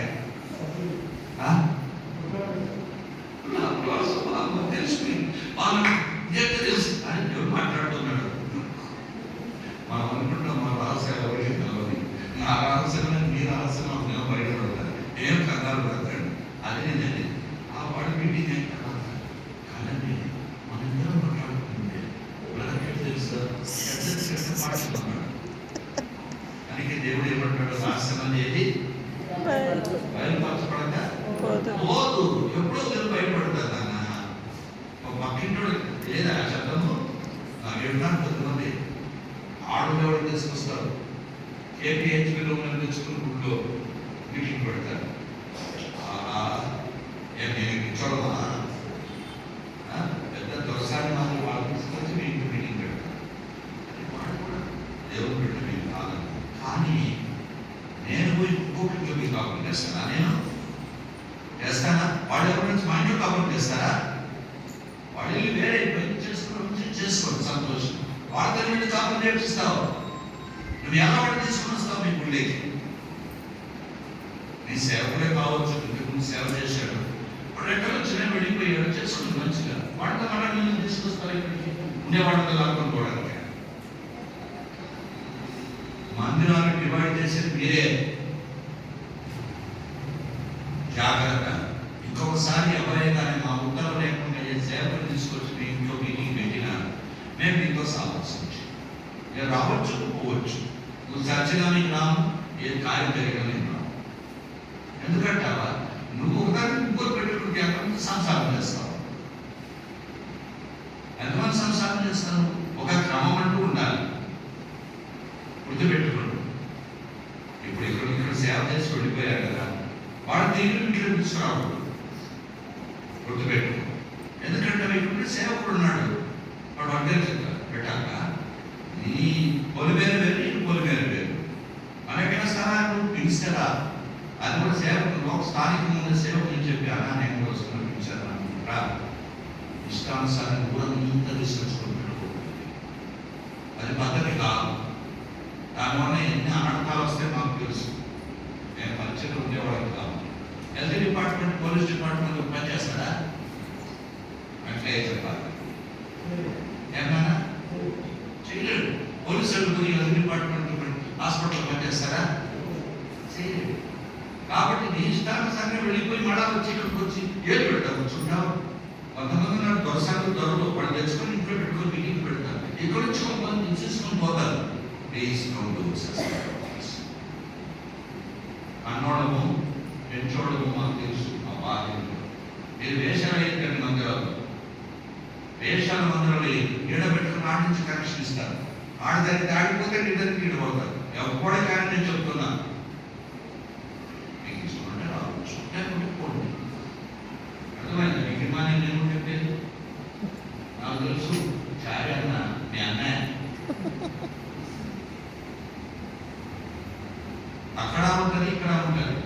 తెలుసు వాళ్ళు తెలుసు అని మాట్లాడుతున్నాడు. మనం నా రహస్యమైన మీ రహస్యం నేను బయటపడతాను, ఏం కంగారు పడతాడు. అదే నిజండి ఆ వాడు మీటింగ్ అయిన తర్వాత కాదండి మన ఇద్దరం మాట్లాడుతుంటే మనకి తెలుసు మాట్లాడుతున్నాడు. అందుకే దేవుడు ఏమంటాడు, రహస్యం అనేది బయలుపరచబడక పోదు, ఎప్పుడో తెలుగు బయటపడుతుంది అన్న. ఒక పక్కింటోడు లేదా శబ్దము ఏడున్నాను కొంతమంది ఆడవాళ్ళు తీసుకొస్తారు, కేపీహెచ్పీలో ఉన్న తెచ్చుకుని గుళ్ళో మీటింగ్ పెడతారు. చూడమా పెద్ద దొరసారి మాత్రం వాళ్ళు తీసుకొచ్చి మీ ఇంటి మీటింగ్ పెడతారు. వాడు కూడా దేవుడు పెట్ట మీకు కాదు. కానీ నేను పోయి ఇంకొకరికి మీకు కాపులు చేస్తానా? నేను చేస్తానా? వాళ్ళు ఎవరి నుంచి మా ఇంట్లో కాపులు చేస్తారా? వాళ్ళు వెళ్ళి వేరే చేసుకోండి సంతోషం. వాళ్ళ తల్లి కాపులు నేర్పిస్తావు. నువ్వు ఎలా వాడు తీసుకుని వస్తావు మీ గుళ్ళకి? నీ సేవకుడే కావచ్చు, ఇంతకు సేవ చేశాడు, వాడు ఎక్కడ వచ్చినా వెళ్ళిపోయాడు, చేసుకుంది మంచిగా. వాళ్ళతో మళ్ళీ నేను తీసుకొస్తావు ఇక్కడికి ఉండేవాళ్ళతో లాక్కొని పోవడానికి. మందిరాన్ని డివైడ్ చేసేది మీరే. జాగ్రత్త. ఇంకొకసారి ఎవరైనా మా ఉత్తరం లేకుండా సేవకులు తీసుకొచ్చి మీ ఇంట్లో మీటింగ్ పెట్టినా మేము మీతో సాధించవచ్చు. నేను రావచ్చు, పోవచ్చు. నువ్వు చర్చగా నీకు రాము, ఏ కార్యం జరిగినా నేను రాము. ఎందుకంటావా? నువ్వు ఒకదాన్ని ఇంకోటి పెట్టుకుంటే ఎంతమంది సంసారం చేస్తావు? ఎంతమంది సంసారం చేస్తావు? ఒక క్రమం అంటూ ఉండాలి. గుర్తుపెట్టుకోండి. ఇప్పుడు ఇక్కడ సేవ చేసి వెళ్ళిపోయారు కదా, వాడు దీన్ని ఇంట్లో తీసుకురావద్దు. గుర్తుపెట్టుకో. ఎందుకంటే ఇక్కడ సేవకుడు ఉన్నాడు, వాడు వంటలు చెప్తారు పెట్టాక నీ పొలిమేర వేరు, నీ పొలిమేర వేరు. మనకైనా స్థానాలు పిలిస్తారా? అది కూడా సేవకులు ఒక స్థానికంగా సేవకులు చెప్పి అన్నా నేను వస్తున్నా పిలిచారు అనుకుంటా. ఇష్టానుసారం కూడా ఇంత తీసుకొచ్చుకుంటాడు. అది పద్ధతి కాదు. దానివల్ల ఎన్ని అనర్థాలు వస్తాయి మాకు తెలుసు. నేను పరిచయం ఉండేవాళ్ళకి కాదు. హెల్త్ డిపార్ట్మెంట్, పోలీస్ డిపార్ట్మెంట్ పనిచేస్తారా? అట్లే చెప్పాలి. ఏమన్నా చేయలేడు. పోలీసులు హెల్త్ డిపార్ట్మెంట్ హాస్పిటల్ పనిచేస్తారా? చేయలేడు. కాబట్టి నీ ఇష్టానుసారంగా వెళ్ళిపోయి మళ్ళా వచ్చి ఇక్కడికి వచ్చి ఏది పెడతావు? కూర్చుంటావు. కొంతమంది నాకు దొరసాలు దొరలు వాళ్ళు తెచ్చుకొని ఇంట్లో పెట్టుకొని మీటింగ్ పెడతారు. ఇక్కడ నుంచి కొంతమంది తీసుకొని పోతారు. Please don't do such. అన్నోడము పెంచోడము మాకు తెలుసు. మా బాధ్యత మీరు వేషాలు వేయకండి. మందిరాలు వేషాల మందిరాలు ఈడబెట్టుకుని ఆడి నుంచి కనెక్షన్ ఇస్తారు. ఆడదానికి ఆడిపోతే నీ దగ్గరికి ఈడిపోతారు. ఎప్పుడే కానీ నేను చెప్తున్నా, మీకు ఇష్టమంటే రావచ్చు, లేకుంటే పోండి. అర్థమైంది? మీకు విమానం నేను చెప్పేది నాకు తెలుసు. చారి అన్న మీ అన్నయ్య అక్కడ ఉంటుంది, ఇక్కడ ఉంటుంది.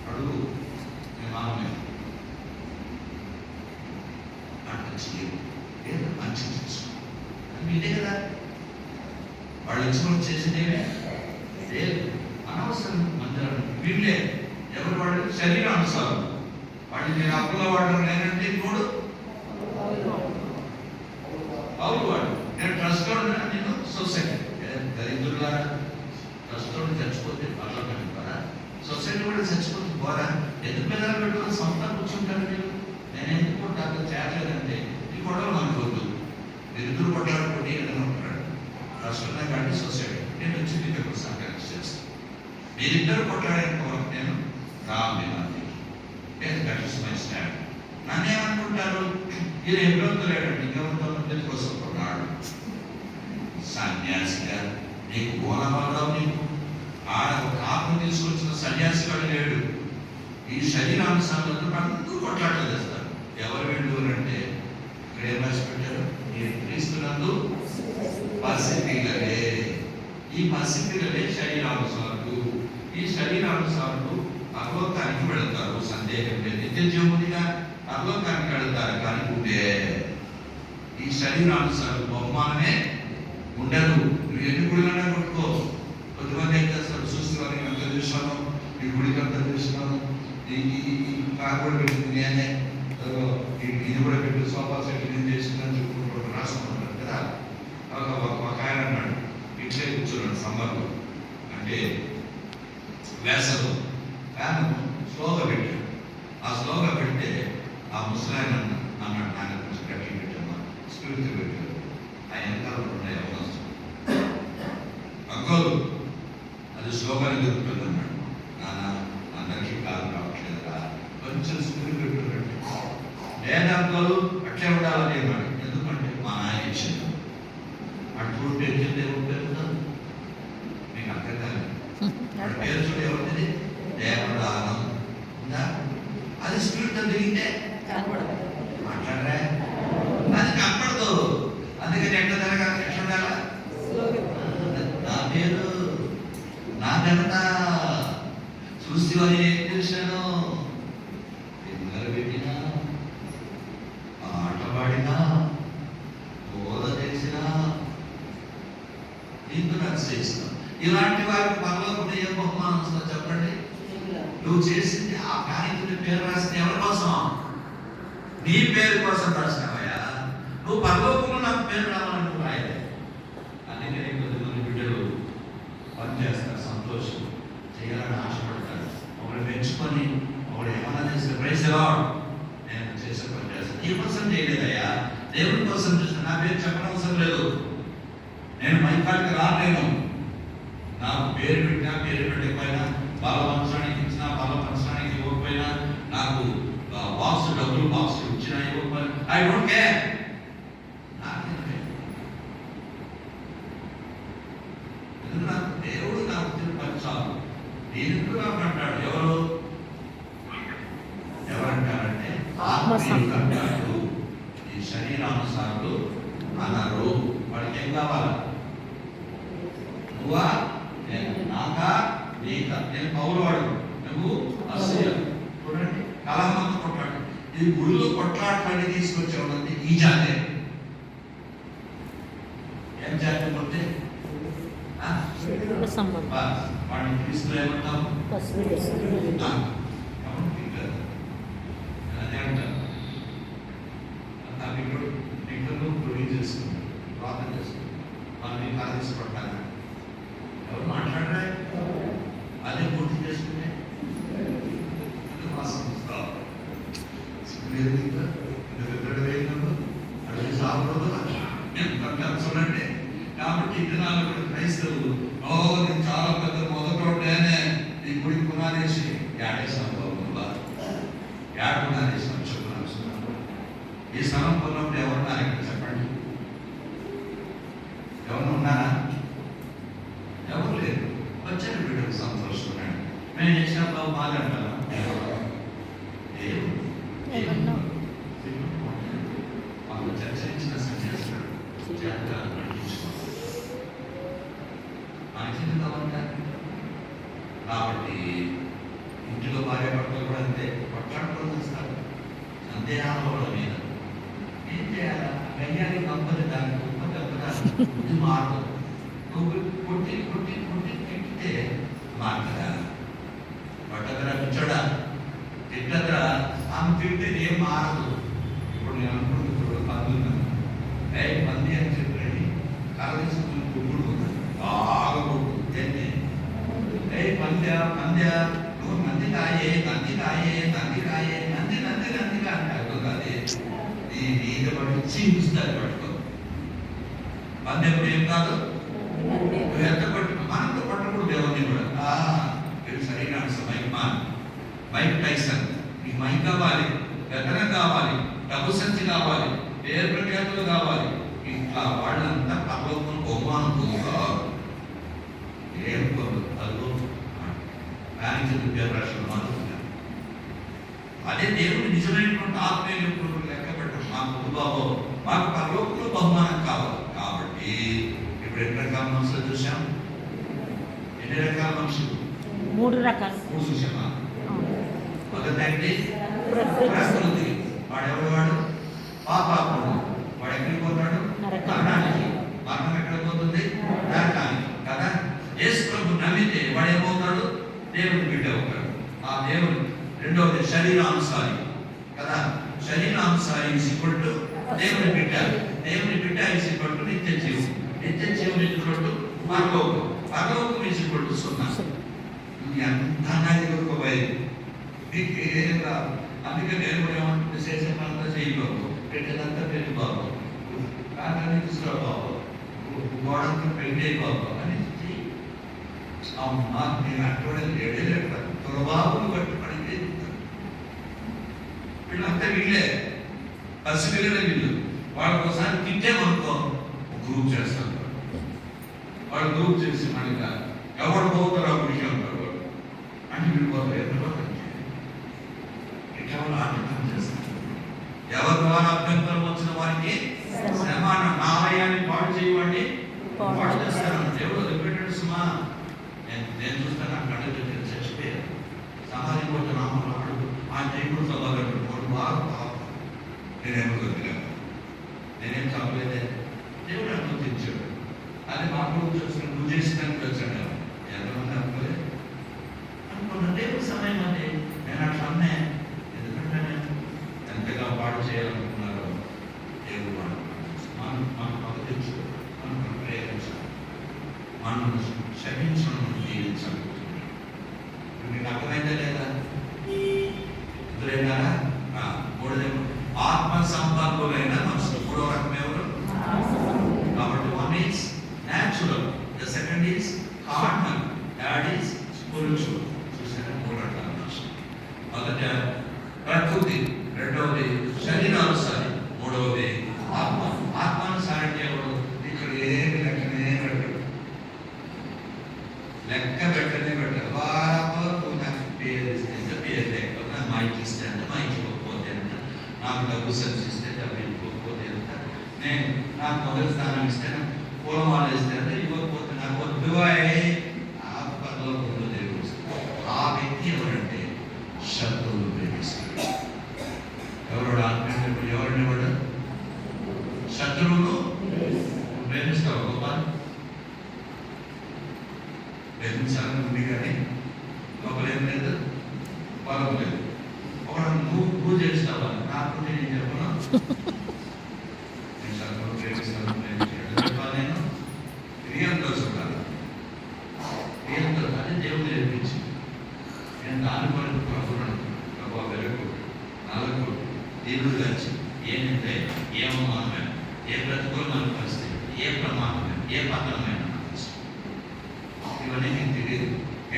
అడుగు మీ మామయ్య అంటే చేయదు, ఏదో మంచి చేసుకో మీదే కదా. వాళ్ళు ఇచ్చుకొని చేసిందేమే లేదు. అనవసరం మందిరం వీళ్ళే ఎవరు వాళ్ళు శరీరానుసారం. వాళ్ళు నేను అప్పుల వాడు నేనంటే ఇంకోడు అవును వాడు. నేను ట్రస్ట్ నేను సొసైటీ దరిద్రులారా, ట్రస్ట్ చచ్చిపోతే పర్లో పెట్టుకోరా? సొసైటీ కూడా చచ్చిపోతే పోరా? ఎందుకు పెద్దలు పెట్టుకుని సొంత కూర్చుంటారు మీరు? నేను ఎందుకు డాక్టర్ చేయలేదంటే ఈ గొడవ మనకు వద్దు. దరిద్రులు కొట్లాడుకోండి ఏదైనా ఉంటాడు. ట్రస్ట్ ఉన్నాయి కాబట్టి సొసైటీ నేను వచ్చి మీ దగ్గర సహకరించి చేస్తాను. మీరిద్దరు కొట్లాడే వరకు నేను రామ్యమాన్ని మై స్టాండ్. నన్ను ఏమనుకుంటారు? ఈయన ఎవరితో లేడండి, ఇంకెవరితో మంది కోసం కొన్నాడు. సన్యాసిగా నీకు బోనమాలరావు, నీకు ఆడ ఒక ఆత్మ తీసుకొచ్చిన సన్యాసిగా లేడు. ఈ శరీరానుసారంలో అందరూ కొట్లాటలు చేస్తారు. ఎవరు వెళ్ళు అంటే ఇక్కడ ఏం రాసి పెట్టారు? ఈ క్రీస్తునందు పసిపిల్లలే. ఈ పసిపిల్లలే శరీరానుసారులు. ఈ శరీరానుసారులు అలోకానికి వెళతారు, సందేహం లేదు. నిత్య జీవునిగా అలోకానికి వెళతారు. కానీ ఉండే ఈ శరీరానుసారులు బహుమానమే ఉండదు. నువ్వు ఎన్ని గుడిలన్నా కొట్టుకో. కొద్దిమంది ఏం చేస్తారు? చూస్తున్నాను నేను అంత చూసినాను, ఈ గుడికి అంత చూసినాను, ఈ కారు కూడా పెట్టింది నేనే, ఇది కూడా పెట్టి సోఫా సెట్ నేను చేసిందని చెప్పుకుంటూ రాసుకుంటారు కదా. ఒక ఆయన అన్నాడు, ఇట్లే కూర్చున్నాడు సమ్మర్లో. అంటే వేసలో ఫ్యాన్ స్లోగా పెట్టాడు. ఆ స్లోగా పెడితే ఆ ముసలాయన అన్నాడు, నాన్న కొంచెం గట్టిగా పెట్టామా, స్పీడ్తో పెట్టాడు. ఆ వెనకాల ఉన్నాయి అవకాశం అంకోలు అది స్లోగానే దొరుకుతుంది అన్నాడు. నాన్న అందరికీ కాదు రావట్లేదురా, కొంచెం స్పీడ్ పెట్టుకున్నట్టు. లేదా అంకోలు అట్లే ఉండాలని అన్నాడు. ఎందుకంటే మా నాయన ఇచ్చింది అటు చూడు పెరిగింది, ఎవరు పెరుగుతుంది మీకు అర్థం కాదు. వాడి పేరు చూడు ఎవరిది, దేవదానం ఉందా? అది స్పీడ్తో తిరిగితే మాట్లాడరా, అది కనపడదు. అందుకని ఎట్లా జరగాలి, ఎట్లా ఉండాలా? నా పేరు నా ఘనత చూసి అని ఏం చేశాను, పిల్లలు పెట్టినా, ఆట పాడినా, బోధ చేసినా, దీంతో నాకు చేస్తాను. ఇలాంటి వారికి పర్లోకుండా ఏ బహుమానం వస్తుందో చెప్పండి. నువ్వు చేసింది ఆ కార్యక్రమం పేరు రాసింది ఎవరి కోసం? నీ పేరు కోసం రాసినావయ్యా. నువ్వు పరలోకంలో నాకు పేరు రావాలని నువ్వు రాయలే. అందుకని కొద్దిమంది బిడ్డలు పనిచేస్తారు, సంతోషం చేయాలని ఆశపడతారు. ఒకరు మెచ్చుకొని ఒకడు ఏమన్నా చేస్తే ప్రైజ్ లార్డ్ నేను చేసే పని చేస్తాను. నీ కోసం చేయలేదయ్యా, దేవుడి కోసం చేస్తాను. నా పేరు చెప్పడం అవసరం లేదు. నేను మైకాడికి రాలేను. నాకు పేరు పెట్టినా పేరు పెట్టకపోయినా, బల పంచడానికి ఇచ్చినా బల పంచడానికి ఇవ్వకపోయినా, నాకు బాక్స్ డబ్బులు బాక్స్ ఇచ్చినా ఇవ్వకపోయినా, ఐ డోంట్ కేర్. నాకు దేవుడు నాకు పంచాలు. నేను నాకు అంటాడు. ఎవరంటారంటే ఆత్మీయులు అంటాడు. ఈ శరీరానుసారులు అన్నారు. వాడికి ఏం కావాలా? నువ్వా నాకా నీకా? నేను పౌరు వాడు, నువ్వు అసూయ. చూడండి, కలహమంతా కొట్లాడు. ఇది గుడిలో కొట్లాటలని తీసుకొచ్చేవాళ్ళంటే ఈ జాతే. ఏం జాతి కొట్టే వాడిని క్రీస్తులో ఏమంటాము? అదే అంటారు. నిన్ను ప్రొవీడ్ చేసుకుంటారు, ప్రార్థన చేసుకుంటారు, వాళ్ళని ఆదేశపడతాను. ఎవరు మాట్లాడరా? అదే పూర్తి చేసుకునే మాసం అడిగి సాగకూడదు చూడండి. కాబట్టి ఇతనాలు క్రైస్తవులు నేను చాలా పెద్ద మొదటోటేనే ఈ గుడి పునాదేసి ఏడేసాం ఏడ పునాదేసాం చెప్పున్నాను. ఈ స్థలం కొన్నప్పుడు ఎవరున్నారు ఇక్కడ చెప్పండి? ఎవరు ఉన్నారా? ఎవరు లేదు. వచ్చారు బిడ్డకు సంతోషం. మేము చేసిన బాబు మాట్లాడతాను. వాళ్ళు చర్చించిన సన్యాసులు జాగ్రత్తగా నడిపించుకోవాలి. మనకి కావాలంటారు. కాబట్టి ఇంటిలో భార్య భర్తలు కూడా అంతే కొట్లాడుకోవడం చేస్తారు. సందేహాల మీద ఏం చేయాలా? గయ్యాలి కంపని దానికి గొప్ప దెబ్బ ఇది మారదు. నువ్వు కొట్టి కొట్టి కొట్టి తిట్టితే మారదా? పట్టదరా పిచ్చడా తిట్టదరా, ఆమె తింటే ఏం మారదు. ఇప్పుడు నేను అనుకుంటున్నాను పందున్నాను, పంది అని చెప్పండి కలదిస్తుంది కుక్కుడు బాగా కొట్టు ఏంటి పంద్య పంద్య నువ్వు నంది కాయే నంది కాయే నంది కాయే నంది నంది నంది కాదు కాదు ఈ మీద పడి చీపిస్తారు పట్టుకో. పందెప్పుడు ఏం కాదు, నువ్వు ఎంత పట్టు మనతో పట్టకూడదు. దేవుని కూడా వీడు సరైన మైక్ టైసన్. నీకు మైక్ కావాలి, గగనం కావాలి, డబ్బు సంచి కావాలి, పేరు ప్రఖ్యాతులు కావాలి. ఇట్లా వాళ్ళంతా పర్లోకం బహుమానం పొందుతారు. ఏం పొందు అదిగో మేనేజర్ పేరు రాష్ట్రం మారుతున్నారు. అదే దేవుడు నిజమైనటువంటి ఆత్మీయ లెక్క పెట్టడం. మాకు బాబో మాకు పర్లోకంలో బహుమానం కావాలి. కాబట్టి ఇప్పుడు ఎన్ని రకాల మనుషులు చూసాం? ఎన్ని రకాల మనుషులు? 3 రకాలు. 3 చూసామా? మొదటి ప్రకృతి. వాడెవడు? వాడు పాపాత్ముడు. వాడు ఎక్కడికి పోతాడు? మరణానికి. మరణం ఎక్కడ పోతుంది? నరకానికి కదా. యేసు ప్రభు నమ్మితే వాడు ఏమవుతాడు? దేవుని బిడ్డ అవుతాడు. ఆ దేవుని రెండవది శరీరానుసారి కదా. శరీరానుసారి ఈక్వల్ దేవుని బిడ్డ. దేవుని బిడ్డ ఈక్వల్ నిత్య జీవం. నిత్య జీవం ఈక్వల్ పరలోకం. పరలోకం ఈజ్వల్ టు 0. ఎంత అన్నది ఒక వైద్యం మీకు ఏం రాదు. అందుకే నేను కూడా ఏమంటుంది, చేసేదంతా చేయి బాబు, పెట్టేదంతా పెళ్లి బాబు, కాదని తీసుకురా బాబు, గోడంతా పెళ్లి బాబు అని అమ్మా నేను అటువంటి లేడే లేక దుర్బాబులు బట్టి పడితే వీళ్ళంతా వీళ్ళే పసిపిల్లలే వీళ్ళు. వాళ్ళకి ఒకసారి తింటేమనుకో గ్రూప్ చేస్తారు. వాళ్ళు గ్రూప్ చేసి మనక ఎవరు పోతారు ఆ విషయం అంటారు వాళ్ళు అంటే వీళ్ళు పోతారు. ఎవరు ఇట్లా వాళ్ళు ఆటంకం చేస్తారు. ఎవరి ద్వారా అభ్యంతరం వచ్చిన వారికి శ్రమ నా ఆలయాన్ని పాడు చేయవండి, పాడు చేస్తారు. దేవుడు వదిలిపెట్టాడు సుమా. నేను చూస్తాను అక్కడ చచ్చిపోయారు సమాధి పోతే నామడు ఆ టైంలో చదవగలడు వాడు బాగా పాపం. నేనేమో వదిలేను, నేనేం చదవలేదే, దేవుడు అనుమతించాడు. అది మా గురించి వచ్చిన నువ్వు చేసినానికి వచ్చాడు. ఎంతమంది అనుకోలేదు అనుకున్న దేవుడు సమయం అంటే నేను అట్లా అన్నే. ఎందుకంటే నేను ఎంతగా పాడు చేయాలనుకున్నారో దేవుడు మనం పదవించు, మనం ప్రేరించాలి, మనం క్షమించడం జీవించాలి. మీకు అర్థమైందా లేదా? ఎదురైనా మూడోదేమో ఆత్మ సంపర్కులైన మనుషులు. మూడో రకం ఎవరు? కాబట్టి one is natural, the second is carnal, third is spiritual. చూసారా? మూడు రకాల మనుషులు. మొదట ప్రకృతి, రెండవది శరీరానుసారి, మూడవది ఆత్మ. ఆత్మానుసారి ఎవరు? ఇక్కడ ఏమి లెక్కనే పెట్టడు, లెక్క పెట్టనే పెట్టారు. వారాకు నాకు పేరు ఇస్తే ఎంత, పేరు లేకపోతే మైక్ ఇస్తే ఎంత, మైక్ ఇవ్వకపోతే ఎంత, నాకు డబ్బు సంచిస్తే డబ్బు ఇవ్వకపోతే ఎంత, నేను నాకు మొదటి స్థానం ఇస్తే నాకు పూలమాల ఇస్తే ఎంత, ఇవ్వకపోతే నాకు వద్దు ఆ పనిలో ముందు దేవుడు. ఆ వ్యక్తి ఎవరంటే శత్రువులు ప్రేమిస్తాడు. ఎవరు ఆత్మీయుడు? ఎవరిని వాడు? శత్రువును ప్రేమిస్తావు. గొప్ప ప్రేమించాలని ఉంది కానీ లోపలేం లేదు, బలం లేదు. ఒకడు నువ్వు చేస్తావా? నాకు నేను చెప్పను, నేను శత్రువును ప్రేమిస్తాను, చెప్పాలి. నేను రియల్ చూడాలి, రియల్ అది దేవుడు నేర్పించి నేను దాని పని ప్రభుత్వం ప్రభావ వెలుగు నాలుగు దేవుడు కలిసి ఏంటంటే ఏ అవమానమైన, ఏ ప్రతికూలమైన పరిస్థితి, ఏ ప్రమాదమైన, ఏ పతనమైన ఇవన్నీ నీకు తెలియదు.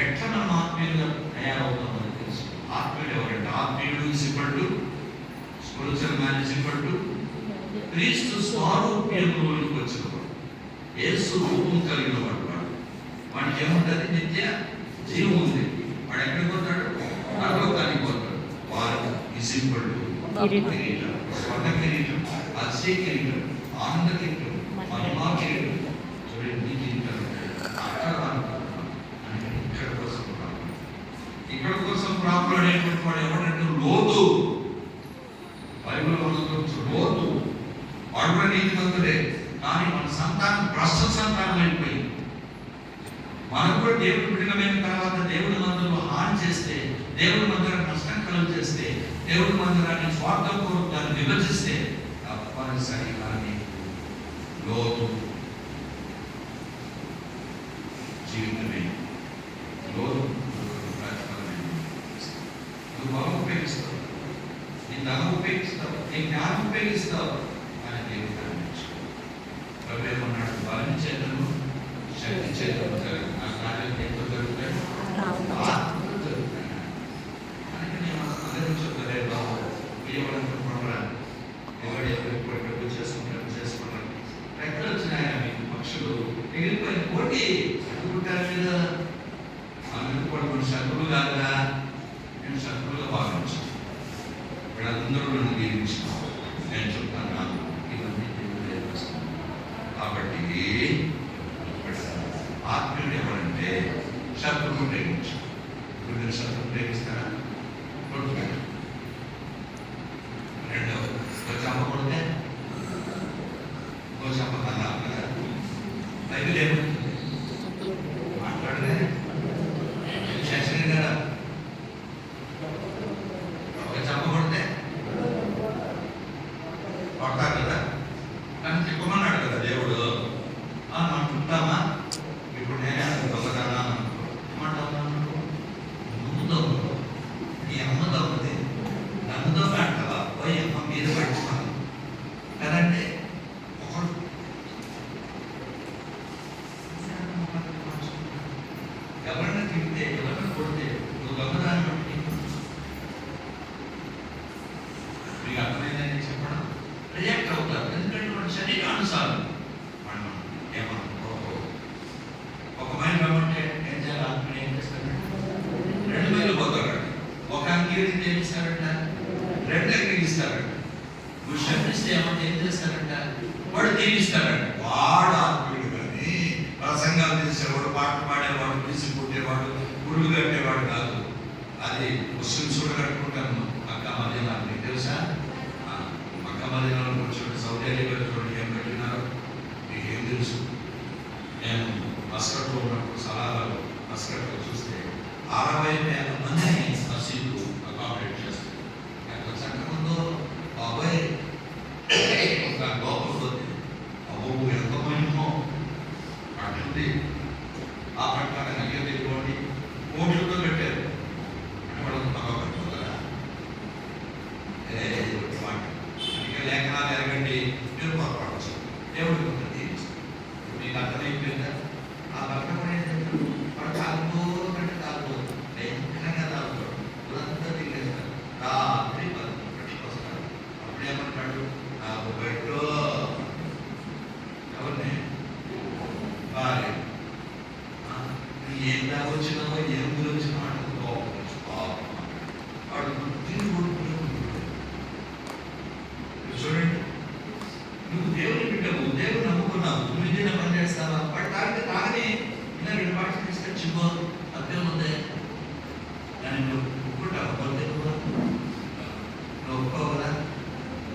ఎట్లా మనం ఆత్మీయులుగా తయారవుతామని తెలుసు. ఆత్మీయుడు ఎవరంటే ఆత్మీయుడు సిపడ్డు స్పిరిచువల్ మ్యాన్ సిపడ్డు క్రీస్తు స్వరూపంలోకి వచ్చినవాడు, యేసు రూపం కలిగిన వాడు. వాడికి ఏముంటుంది? నిత్య జీవం ఉంది. వాడు ఎక్కడికి పోతాడు? పరలోకానికి పోతాడు. వాడు ఇసిపడ్డు కిరీటం, స్వర్ణ కిరీటం, అతిశయ కిరీటం, ఆనంద కిరీటం, మహిమా కిరీటం, చూడండి కిరీటం. ఇక్కడ కోసం ప్రాపులు అనేటువంటి వాడు ఎవరంటే లోతు. బైబిల్ లోతు వాడు కూడా నీతిమంతుడే, కానీ మన సంతానం భ్రష్ట సంతానం అయిపోయింది. మనకు కూడా దేవుడు బిడ్డలమైన తర్వాత దేవుడి మందిరంలో హాని చేస్తే, దేవుడి మందిరాన్ని నష్టం కలుగు చేస్తే, దేవుడి మందిరాన్ని స్వార్థపూర్వకంగా విభజిస్తే తప్పనిసరిగా లోతు జీవితమే లోతు బలం ఉపయోగిస్తావు, నీ ధనం ఉపయోగిస్తావు, నీ జ్ఞానం ఉపయోగిస్తావు, అని దేవుడు ప్రభు ఏమన్నాడు? బలం చేతను శక్తి చేతను ఆ కార్యం ఎంతో జరుగుతాయి, ఆత్మతో జరుగుతాయి. అందుకే నేను అందరూ చెప్తారే బాబు ఇవ్వడానికి ప్రోగ్రాం ఎవరు ఎప్పుడు చేసుకుంటారు ఎక్కడ వచ్చినాయా మీకు పక్షులు మిగిలిపోయిన పోటీ అనుకుంటారు మీద. అందుకు కూడా మన శత్రువులు కాదుగా, నేను శత్రువులుగా భావించాను. వీళ్ళందరూ నన్ను దీవించాను. నేను చెప్తాను నాకు ఇవన్నీ దేవుడు ఏర్పరుస్తాను. కాబట్టి ఆత్మీయుడు ఎవరంటే శత్రువును ప్రేమించాను. ఇప్పుడు మీరు శత్రువు ప్రేమిస్తారా? కొట్టుకోండి. రెండవది చంప కొడితే చంపకన్నా కదా బైబిల్ ఏమంటుంది? మాట్లాడలే శశిని కదా ఒక చంప కొడితే కొడతారు కదా, కానీ చెప్పమన్నాడు కదా దేవుడు. మనం ఉంటామా? ఇప్పుడు నేనే దీవిస్తాడంట. వాడు ఆత్మీయుడు కానీ ప్రసంగాలు చేసేవాడు, పాటలు పాడేవాడు, తీసి కొట్టేవాడు, గుళ్ళు కట్టేవాడు కాదు. అది ముస్లిమ్స్ కూడా కట్టుకుంటాను మక్కా మదీనా. మీకు తెలుసా? మక్కా మదీనాలో కూర్చోండి, సౌదీ అరేబియాలో చూడండి ఏం కట్టినారో మీకేం తెలుసు. నేను మస్కట్లో ఉన్నప్పుడు సలాహాలో మస్కట్లో చూస్తే 60,000 మందిని మసీదు అకామిడేట్ చేస్తుంది. ఎంత చక్కగా బాబాయ్ ఒక లోపల పోతే అబ్బో ఎంత మహిమో అట్లుంది. ఆ ప్రకారం అయ్యో తెచ్చుకోండి కోట్లతో పెట్టారు అంటే వాళ్ళకి బాగా కట్టుకోగలరా? మాట అందుకే లేఖనాలు ఎరగండి, మీరు పొరపడవచ్చు. దేవుడికి ఒక దీవిస్తాడు. మీకు అర్థమైపోయిందా? ఆ భర్త వాడు తాగుతూ కంటే తాగుతూ భయంకరంగా తాగుతాడు. ఊరంతా తిరిగేస్తాడు. రాత్రి 10 వస్తాడు. అప్పుడేమంటాడు? నాకు బయటలో ఎవరిని భార్య ఏం తాగొచ్చినావో ఏం గురించినా అంటే వాడు తిరిగి చూడండి. నువ్వు దేవుని బిడ్డవు, దేవుడు నమ్ముకున్నావు, నువ్వు ఇదే పని చేస్తావా? వాడు తాగితే తాగని ఇలా 2 పాటలు తీసుకొచ్చిపో, అర్థం ఉందే. కానీ నువ్వు ఒప్పుకుంటావు, పోతే నువ్వు ఒప్పుకోవు కదా.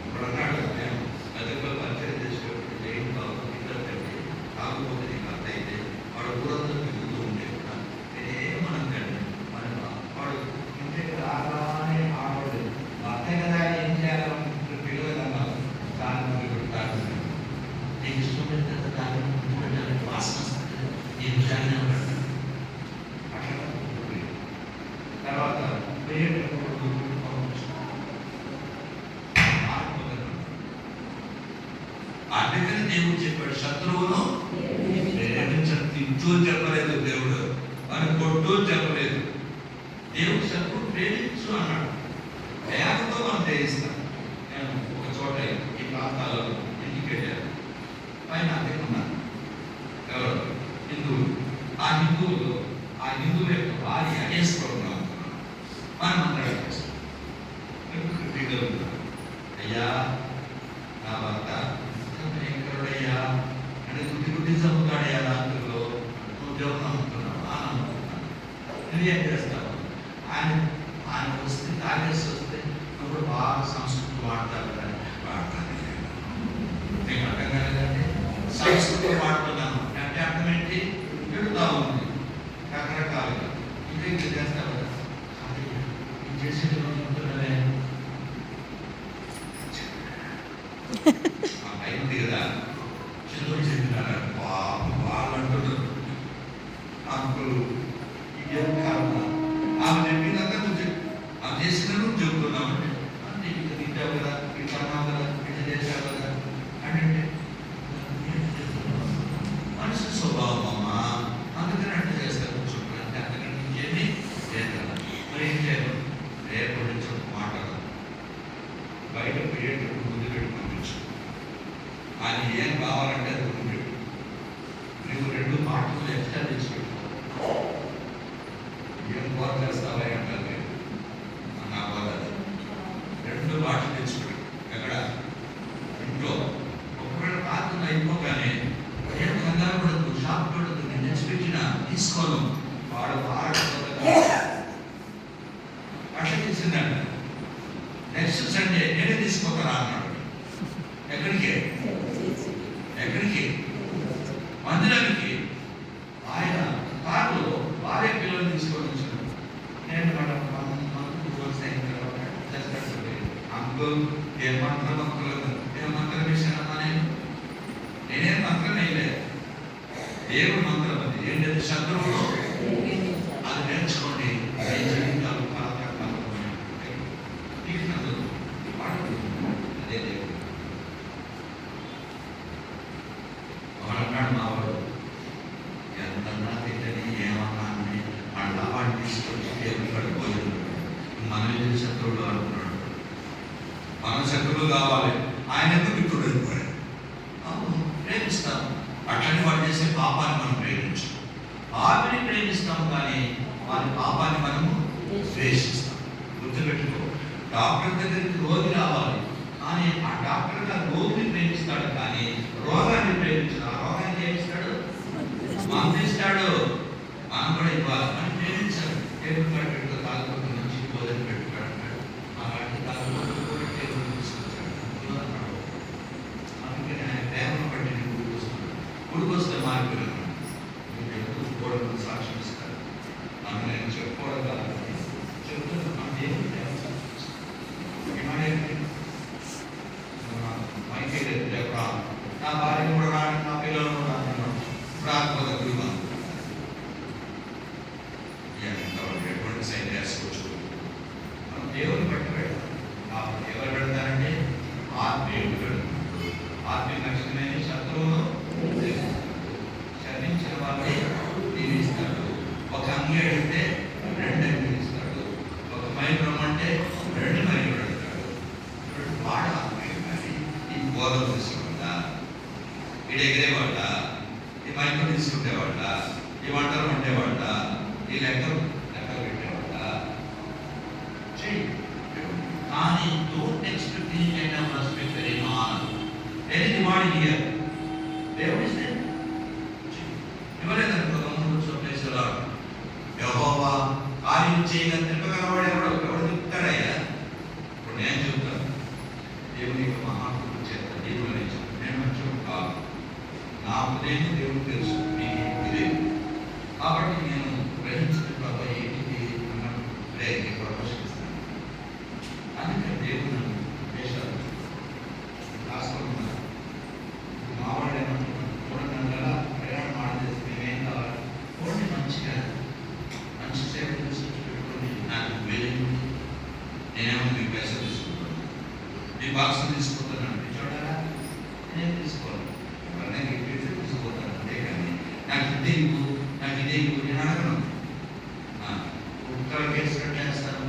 ఇప్పుడు అన్నాడు నేను గదిలో పరిచయం చేసుకోవడం ఏం కాదు, ఇద్దరు పెట్టి తాగుపోతే నీకు అర్థ అయితే వాడు ఊరంతా తిరుగుతూ ఉంటే కూడా నేనేమనండి మన వాడు ఇంటికి రాగానే ఆడవాడు అత్త కదా ఏం చేయాలనుకుంటే పిల్లలన్నారు దాని పెడతాడు. నీకు ఇష్టం పెడతాడు దాని పెట్టాలి, వాసన వస్తుంది, ఏం చేయాలని పెడతాడు. అట్లా తర్వాత అందుకని దేవుడు చెప్పాడు, శత్రువును తింటూ చెప్పలేదు దేవుడు, అని కొట్టు చెప్పలేదు. దేవుడు శత్రువు ప్రేమించు అన్నాడు. ప్రేమతో మనం జయిస్తాం. నేను ఒక చోట ఈ ప్రాంతాలలో ఇంటికి వెళ్ళాను. పైన అద్దెకు ఉన్నాను. ఎవరు? హిందువులు. ఆ హిందువుల యొక్క భార్య వేసుకోవడం మనం మాట్లాడేస్తాం. అయ్యా నా భర్త భయంకరుడయ్యా అంటే గుడ్డి చదువుతాడయ్యా రాత్రిలో, ఉద్యోగం నమ్ముతున్నావు, ఆ నమ్ముతున్నాను, నువ్వేం చేస్తావు? ఆయన వస్తే తాగేసి వస్తే నువ్వు బాగా సంస్కృతి వాడతావు కదా. వాడతాను నీకు అర్థం కాలేదంటే సంస్కృతి వాడుతున్నాను అంటే అర్థం ఏంటి? పెడుతూ ఉంది రకరకాలుగా. ఇంకా ఇంకా చేస్తావు కదా, ఇది చేసేది ఉంటున్నదే అయింది కదా. చదువు చెప్పినారు వాళ్ళు అంటున్నారు అంకులు ఇదేం కారణం? ఆమె చెప్పిందంతా నువ్వు చెప్పి ఆమె చేసిన నువ్వు చెబుతున్నావు అంటే ఇట్లా తింటావు కదా, ఇట్లా అన్నావు కదా, ఇట్లా చేసావు కదా అంటే మనిషి స్వభావం అమ్మా. అందుకని అట్లా చేస్తారు కూర్చుంటారు. అంటే అందుకని ఇంకేమి లేదు కదా. మరి ఏం చేయాలి? రేపటి నుంచి ఒక మాట బయట పోయేటప్పుడు ముందు పెట్టి పంపించు. ఆయన ఏం కావాలంటే అది ముందు పెట్టు. నువ్వు 2 మాటలు ఎక్స్ట్రా తెచ్చిపెట్టు. ఏం కోర చేస్తావా అంటారు నా బాధ. 2 మాటలు తెచ్చిపెట్టు. ఎక్కడ? ఇంట్లో. ఒకవేళ రాత్రి అయిపోగానే ఏం కంగారు పడద్దు, షాప్ పడద్దు, నేను తెచ్చిపెట్టిన తీసుకోను. వాడు అట్లా చేసిందంట. నెక్స్ట్ సండే నేనే తీసుకోతారా అన్నాడు. ఎక్కడికి? మందిరానికి. ఆయన కారులో భార్య పిల్లలు తీసుకొని వచ్చాడు. నేను అంకుల్ ఏ మంత్రం ఏ మంత్రం వేసానమ్మా? నేనేం మంత్రం వేయలేదు, దేవుడు మంత్రం. అది ఏంటంటే శత్రువులు అది నేర్చుకోండి. జీవితాలు అదే దేవుడు అన్నాడు. మావాడు ఎంతన్నా తిట్టని ఏమన్నా అని మళ్ళా వాడిని తీసుకొని దేవుడు పడిపోయాడు. మనం శత్రువులు అనుకున్నాడు. మనం శత్రువులు కావాలి. ఆయన ఎందుకు ఇప్పుడు వెళ్ళిపోయాడు? ప్రేమిస్తాం. అట్లని వాడు చేసే పాపాన్ని మనం ప్రేమించాం. పాపిని ప్రేమిస్తాం కానీ వారి పాపాన్ని మనము ద్వేషిస్తాం. గుర్తుపెట్టుకో. డాక్టర్ దగ్గరికి రోగి రావాలి, అని ఆ డాక్టర్ గారు రోగిని ప్రేమిస్తాడు, కానీ రోగాన్ని ప్రేమించడు. ఆ రోగాన్ని ప్రేమిస్తాడు, మందిస్తాడు. మనం కూడా ఇవ్వాలి, మనం ప్రేమించాలి. టేబుల్ కార్డు పెట్టుకో, తాగుబోతు నుంచి భోజనం పెట్టుకోడు అంటాడు. ఆ వాటికి తాగుబోతు కూడా టేబుల్ తీసుకొచ్చాడు. అందుకని ఆయన ప్రేమను బట్టి నేను గుడికొస్తున్నాడు. గుడికొస్తే మార్పులు కూడా సాక్ష్యం ఇస్తాడు. మనం నేను చెప్పుకోవడం కాదు, చెప్తున్నాను. మన దేవుడు ప్రేమ నా భార్య కూడా రాను, నా పిల్లలు కూడా రాను, రాకపోతే గురువు ఎటువంటి సైన్ వేసుకోవచ్చు. మనం దేవుని బట్టి పెడతాం. ఎవరు పెడతారంటే ఆత్మీయుడు పెడతాం. ఆత్మీయ లక్షణమైన శత్రువును క్షమించిన వాళ్ళని దీవిస్తాడు. ఒక అంగి అడిగితే 2 అంగిలు ఇస్తాడు. ఒక మైలు రమ్మంటే 2 మైలు పెడతాడు. వాడు ఆత్మీయుడు. కానీ ఈ బోధన తీసుకుంటా, వీడు ఎగిరేవాళ్ళ, ఈ మైకులు తీసుకుంటేవాళ్ళ, ఈ వంటలు వండేవాళ్ళ, ఈ లెక్కలు పెట్టేవాళ్ళ చెయ్యి. కానీ don't expect any kind of respect very honour any వాడి హియర్. దేవుడు ఇస్తే ఎవరైనా ప్లేస్లో యెహోవా కార్యం చేయగల తిప్పగలవాడు ఎవడు తిప్పుతాడయ్యా? ఇప్పుడు నేను చెప్తాను, దేవుని యొక్క మహాత్ముడు చేత దేవుడు నేను మంచిగా కాదు, నా ఉదయం దేవుడు తెలుసు, మీకు తెలియదు. కాబట్టి నేను గ్రహించిన ప్రభావ ఏంటి అన్నట్టు ప్రదర్శిస్తాను. అందుకే దేవుడు నన్ను దేశాలు రాసుకుంటున్నాను. మా వాళ్ళు ఏమంటున్నాను, 3 నెలల ప్రయాణం ఆడేసి మేమేం కావాలి, కోడిని మంచిగా మంచి సేవ తీసుకొచ్చి పెట్టుకొని నాకు వేలు, నేనేమో మీ పైసలు తీసుకుంటాను, మీ బాక్స్ తీసుకుంటాను, చూడాలా నేను తీసుకోవాలి, ఎవరైనా గిఫ్ట్ తీసుకోతాను. అంతేకాని నాకు ఇదే ఇవ్వు, నాకు ఇదే ఇవ్వు నేను అడగను. కుక్కలు కేసులు చేస్తాను.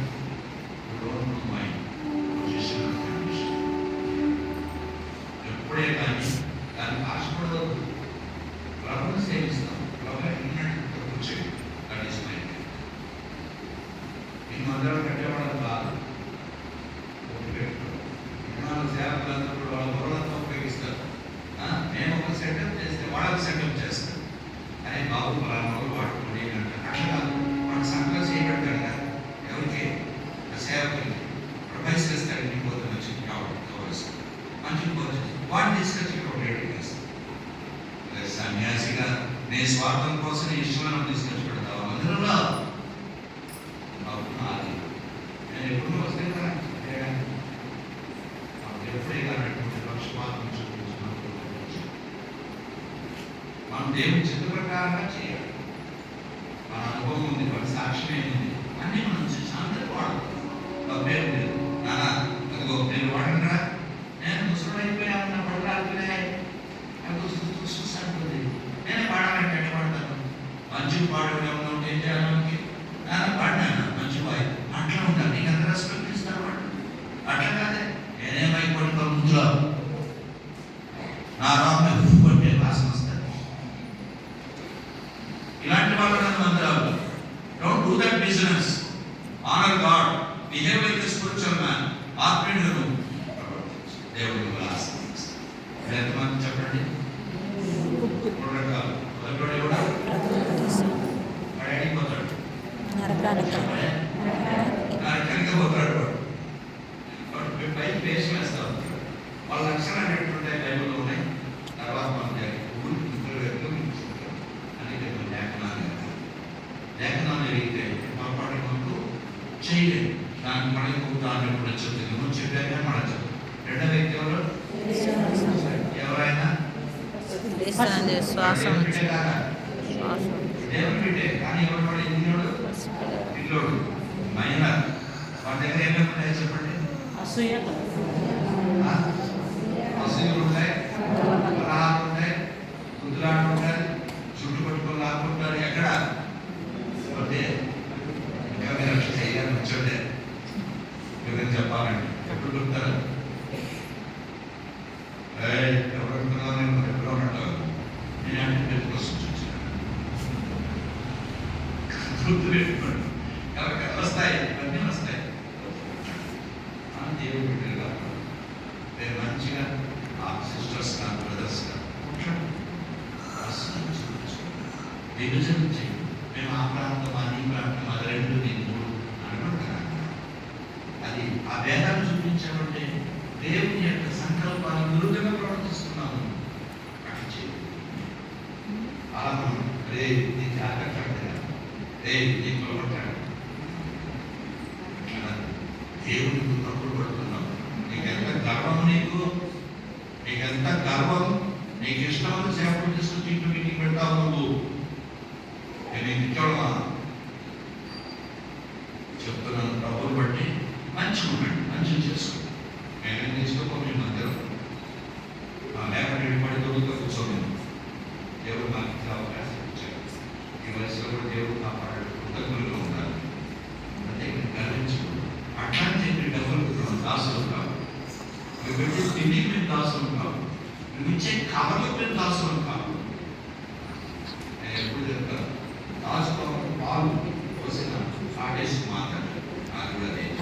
ఎప్పుడే కానీ దానికి ఆశపడవద్దు. ప్రభుని సేవిస్తాం. ప్రభు ఎన్నట్టు కూర్చోండి. కండిషన్ ఈ మందిరాలు కట్టేవాళ్ళకి బాగా విమానాల సేవకులంతా కూడా వాళ్ళ బుర్రలంతా ఉపయోగిస్తారు. నేను ఒక సెటప్ చేస్తే వాళ్ళకి సెటప్ చేస్తాను. అరే బాబు పలానా వాడుకోండి అంటే అట్లా కాదు. వాడు సంఖ్యలో చేయబెడతాడు కదా, ఎవరికి సేవకులకి పైసలు ఇస్తాడు. నీ పోతే మంచి కావలసి మంచి వాడిని తీసుకొచ్చి ఇక్కడ రెడీ చేస్తాను. సన్యాసిగా నీ స్వార్థం కోసం నీ ఇష్టమైన తీసుకొచ్చి పెడతావు మందిరంలో. నేను ఎప్పుడు వస్తే కదా ఎప్పుడైనా పక్షపాతం చూపించినప్పుడు మనం దేవుని చిత్త ప్రకారంగా చేయాలి. మన అనుభవం ఉంది, మన సాక్ష్యం ఏముంది, అన్నీ మనం చూసి అందరూ వాడతాం. పేరు లేదు నానా అదిగో నేను వాడరా, నేను ముసలు అయిపోయాను, నా పళ్ళు ఆగిపోయాయి, నాకు చూస్తుంది, నేనే పాడాలంటే ఎట్లా పాడతాను? మంచి పాడడం ఉంటే ఏం చేయాలి? నాన్న పాడినాను మంచి వాయి అట్లా ఉంటాను. నీకు ఎంత రెస్పెక్ట్ ఇస్తారు వాడు? అట్లా కాదే, నేనేమైపోయిన ముందులో నా రామ కొట్టే వాసన వస్తుంది. ఇలాంటి వాళ్ళని మందిరాలు don't do that business. Honour God, behave like a spiritual man. ఆత్మీయుడు దేవుడు ఆశీర్వదిస్తాడు. ఎంతమంది చెప్పండి? 3 రకాలు. మొదటి కూడా అడిగిపోతాడు, నరకానికి పోతాడు. వాడు పై పేస్ వేస్తా ఉంటాడు. వాళ్ళ లక్షణాలు ఎట్లుంటాయి బైబిల్లో ఉన్నాయి. తర్వాత మనం లేఖనాలు జరిగితే పొరపాటు మనకు చేయలేదు. దాన్ని మనకు దాన్ని కూడా చెప్తుంది. నువ్వు చెప్పాక మనం చెప్తాం. 2వ వ్యక్తి ఎవరు? ఎవరైనా దేవుని బిడ్డే, కానీ ఎవరు వాడు? ఇల్లుడు ఇల్లుడు మైనర్. వాడి దగ్గర ఏమేమి చెప్పండి? అసూయలు ఉంటాయి, పరాలు ఉంటాయి, గుద్దులాట ఉంటాయి, చుట్టు పట్టుకొని లాక్కుంటారు. ఎక్కడ ఇంకా మీరు అట్లా చేయాలని వచ్చే ఎవరైనా చెప్పాలండి. ఎప్పుడు దొరుకుతారు? ఎవరు అనుకున్నావు? నేను ఎప్పుడో ఉన్నట్టు నేనంటే పెట్టుకోసం చూసాను. గుర్తుపెట్టుకోండి, ఎవరికి వస్తాయి, ఇవన్నీ వస్తాయి. దేవుడు బిడ్డలుగా విభజన చేయి. మేము ఆ ప్రాంతం అది ఈ ప్రాంతం అది 2 నీకు 3 అనుకుంటారా? అది ఆ భేదాన్ని చూపించామంటే దేవుని యొక్క సంకల్పాన్ని విరుద్ధంగా ప్రవర్తిస్తున్నాము. అట్లా చేయి. అలా మనం రే నీ జాగ్రత్త రే నీ కొలబట్టాడు దేవుని నువ్వు తప్పులు పడుతున్నావు. నీకెంత గర్వం నీకెంత గర్వం, నీకు ఇష్టమైన సేవలు తీసుకుని ఇంటి మీటింగ్ పెడతావు నువ్వు. నేను ఇంటికోవడమా చెప్తున్నాను. ప్రభువుని బట్టి మంచిగా ఉండండి, మంచిగా చేసుకో. నేనేం తీసుకోపో మీ మధ్యలో మా లేకపోతే పడి దొరుకుతా కూర్చోలేదు. దేవుడు మాకు ఇట్లా అవకాశం ఇచ్చారు. ఈ వయసులో కూడా దేవుడు కాపాడాడు. కృతజ్ఞులుగా ఉండాలి. అంటే గర్వించుకోండి. అట్లాంటి డబ్బులు దాసులు కావు. నువ్వు పెట్టే తిండికి మేము దాసులు కావు. నువ్వు ఇచ్చే కవర్లకు మేము దాసులు కావు. నేను ఎప్పుడు చెప్తాను, దాచుకోవడం పాలు పోసిన ఆటేసి మాట్లాడు. నాకు కూడా లేదు.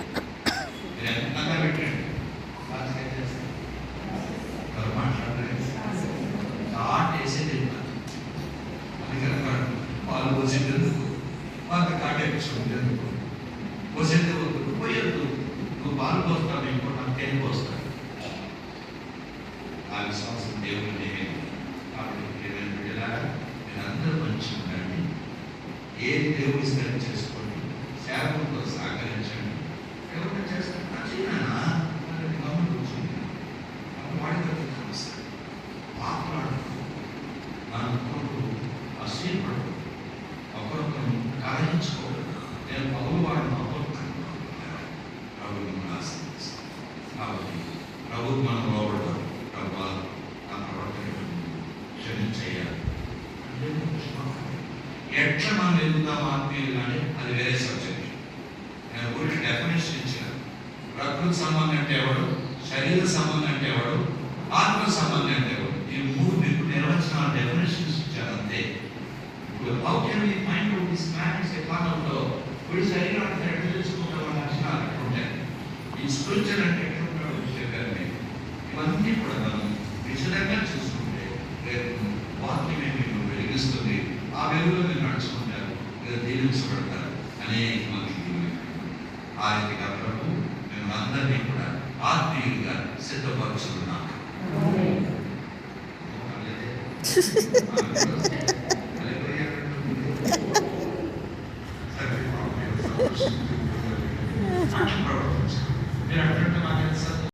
మీరు ఎంతగా పెట్టండి మాట్లాడలేదు. ఆటేసేది అందుకని పాలు పోసేందుకు మాకు కాటేపించుకుంటేందుకు పోసేది వద్దు, పోయొద్దు. నువ్వు పాలు పోస్తావు, ఇంకో నాకు తేనె పోస్తాను. ఆ విశ్వాసం దేవుడు నేనే. కాబట్టి ఏమైనా బిడ్డలారా మీరు అందరూ మంచిగా ఉండండి. ఏది దేవుడు ఇస్తారని చేసుకోండి. సేవకులతో సహకరించండి. ఎవరైనా చేస్తాను గమని కూర్చుంది వాడితో వస్తాడు. మాట్లాడు, మనం అసూయపడు, ఒకరొకరు కలహించుకోవడం. నేను పౌలు వాడిని ప్రభుత్వం ఆశ్రయిస్తాను. కాబట్టి ప్రభుత్వం మనం లోపడతాం. ప్రభు నా ప్రవర్తన క్షమించేయాలి. ఎట్లా మనం ఎదుగుతాం ఆత్మీయులు కానీ అది వేరే సబ్జెక్ట్. నేను ఊరికి డెఫినేషన్ ఇచ్చిన. ప్రకృతి సంబంధం అంటే ఎవడు, శరీర సంబంధం అంటే ఎవడు, ఆత్మ సంబంధం అంటే ఎవడు, ఈ 3 మీకు నిర్వచనాల డెఫినేషన్స్ ఇచ్చారు అంతే. How can we find out this matters ఎట్లా ఉంటావు? ఇప్పుడు శరీరానికి ఎట్లా తెలుసుకుంటాం లక్షణాలు ఎట్లా ఉంటాయి, ఈ స్పిరిచువల్ అంటే ఎట్లా ఉంటాడు చెప్పారు మీరు. ఇవన్నీ కూడా మనం విషయంగా చూసుకుంటే రేపు వాక్యమే మీకు వెలిగిస్తుంది. ఆ వెలుగులో మీరు నడుచుకుంటారు, మీరు దీవించబడతారు. అనేక మంది ఆ రీతిగా ప్రభు మేము అందరినీ కూడా ఆత్మీయులుగా సిద్ధపరుచుకున్నాము.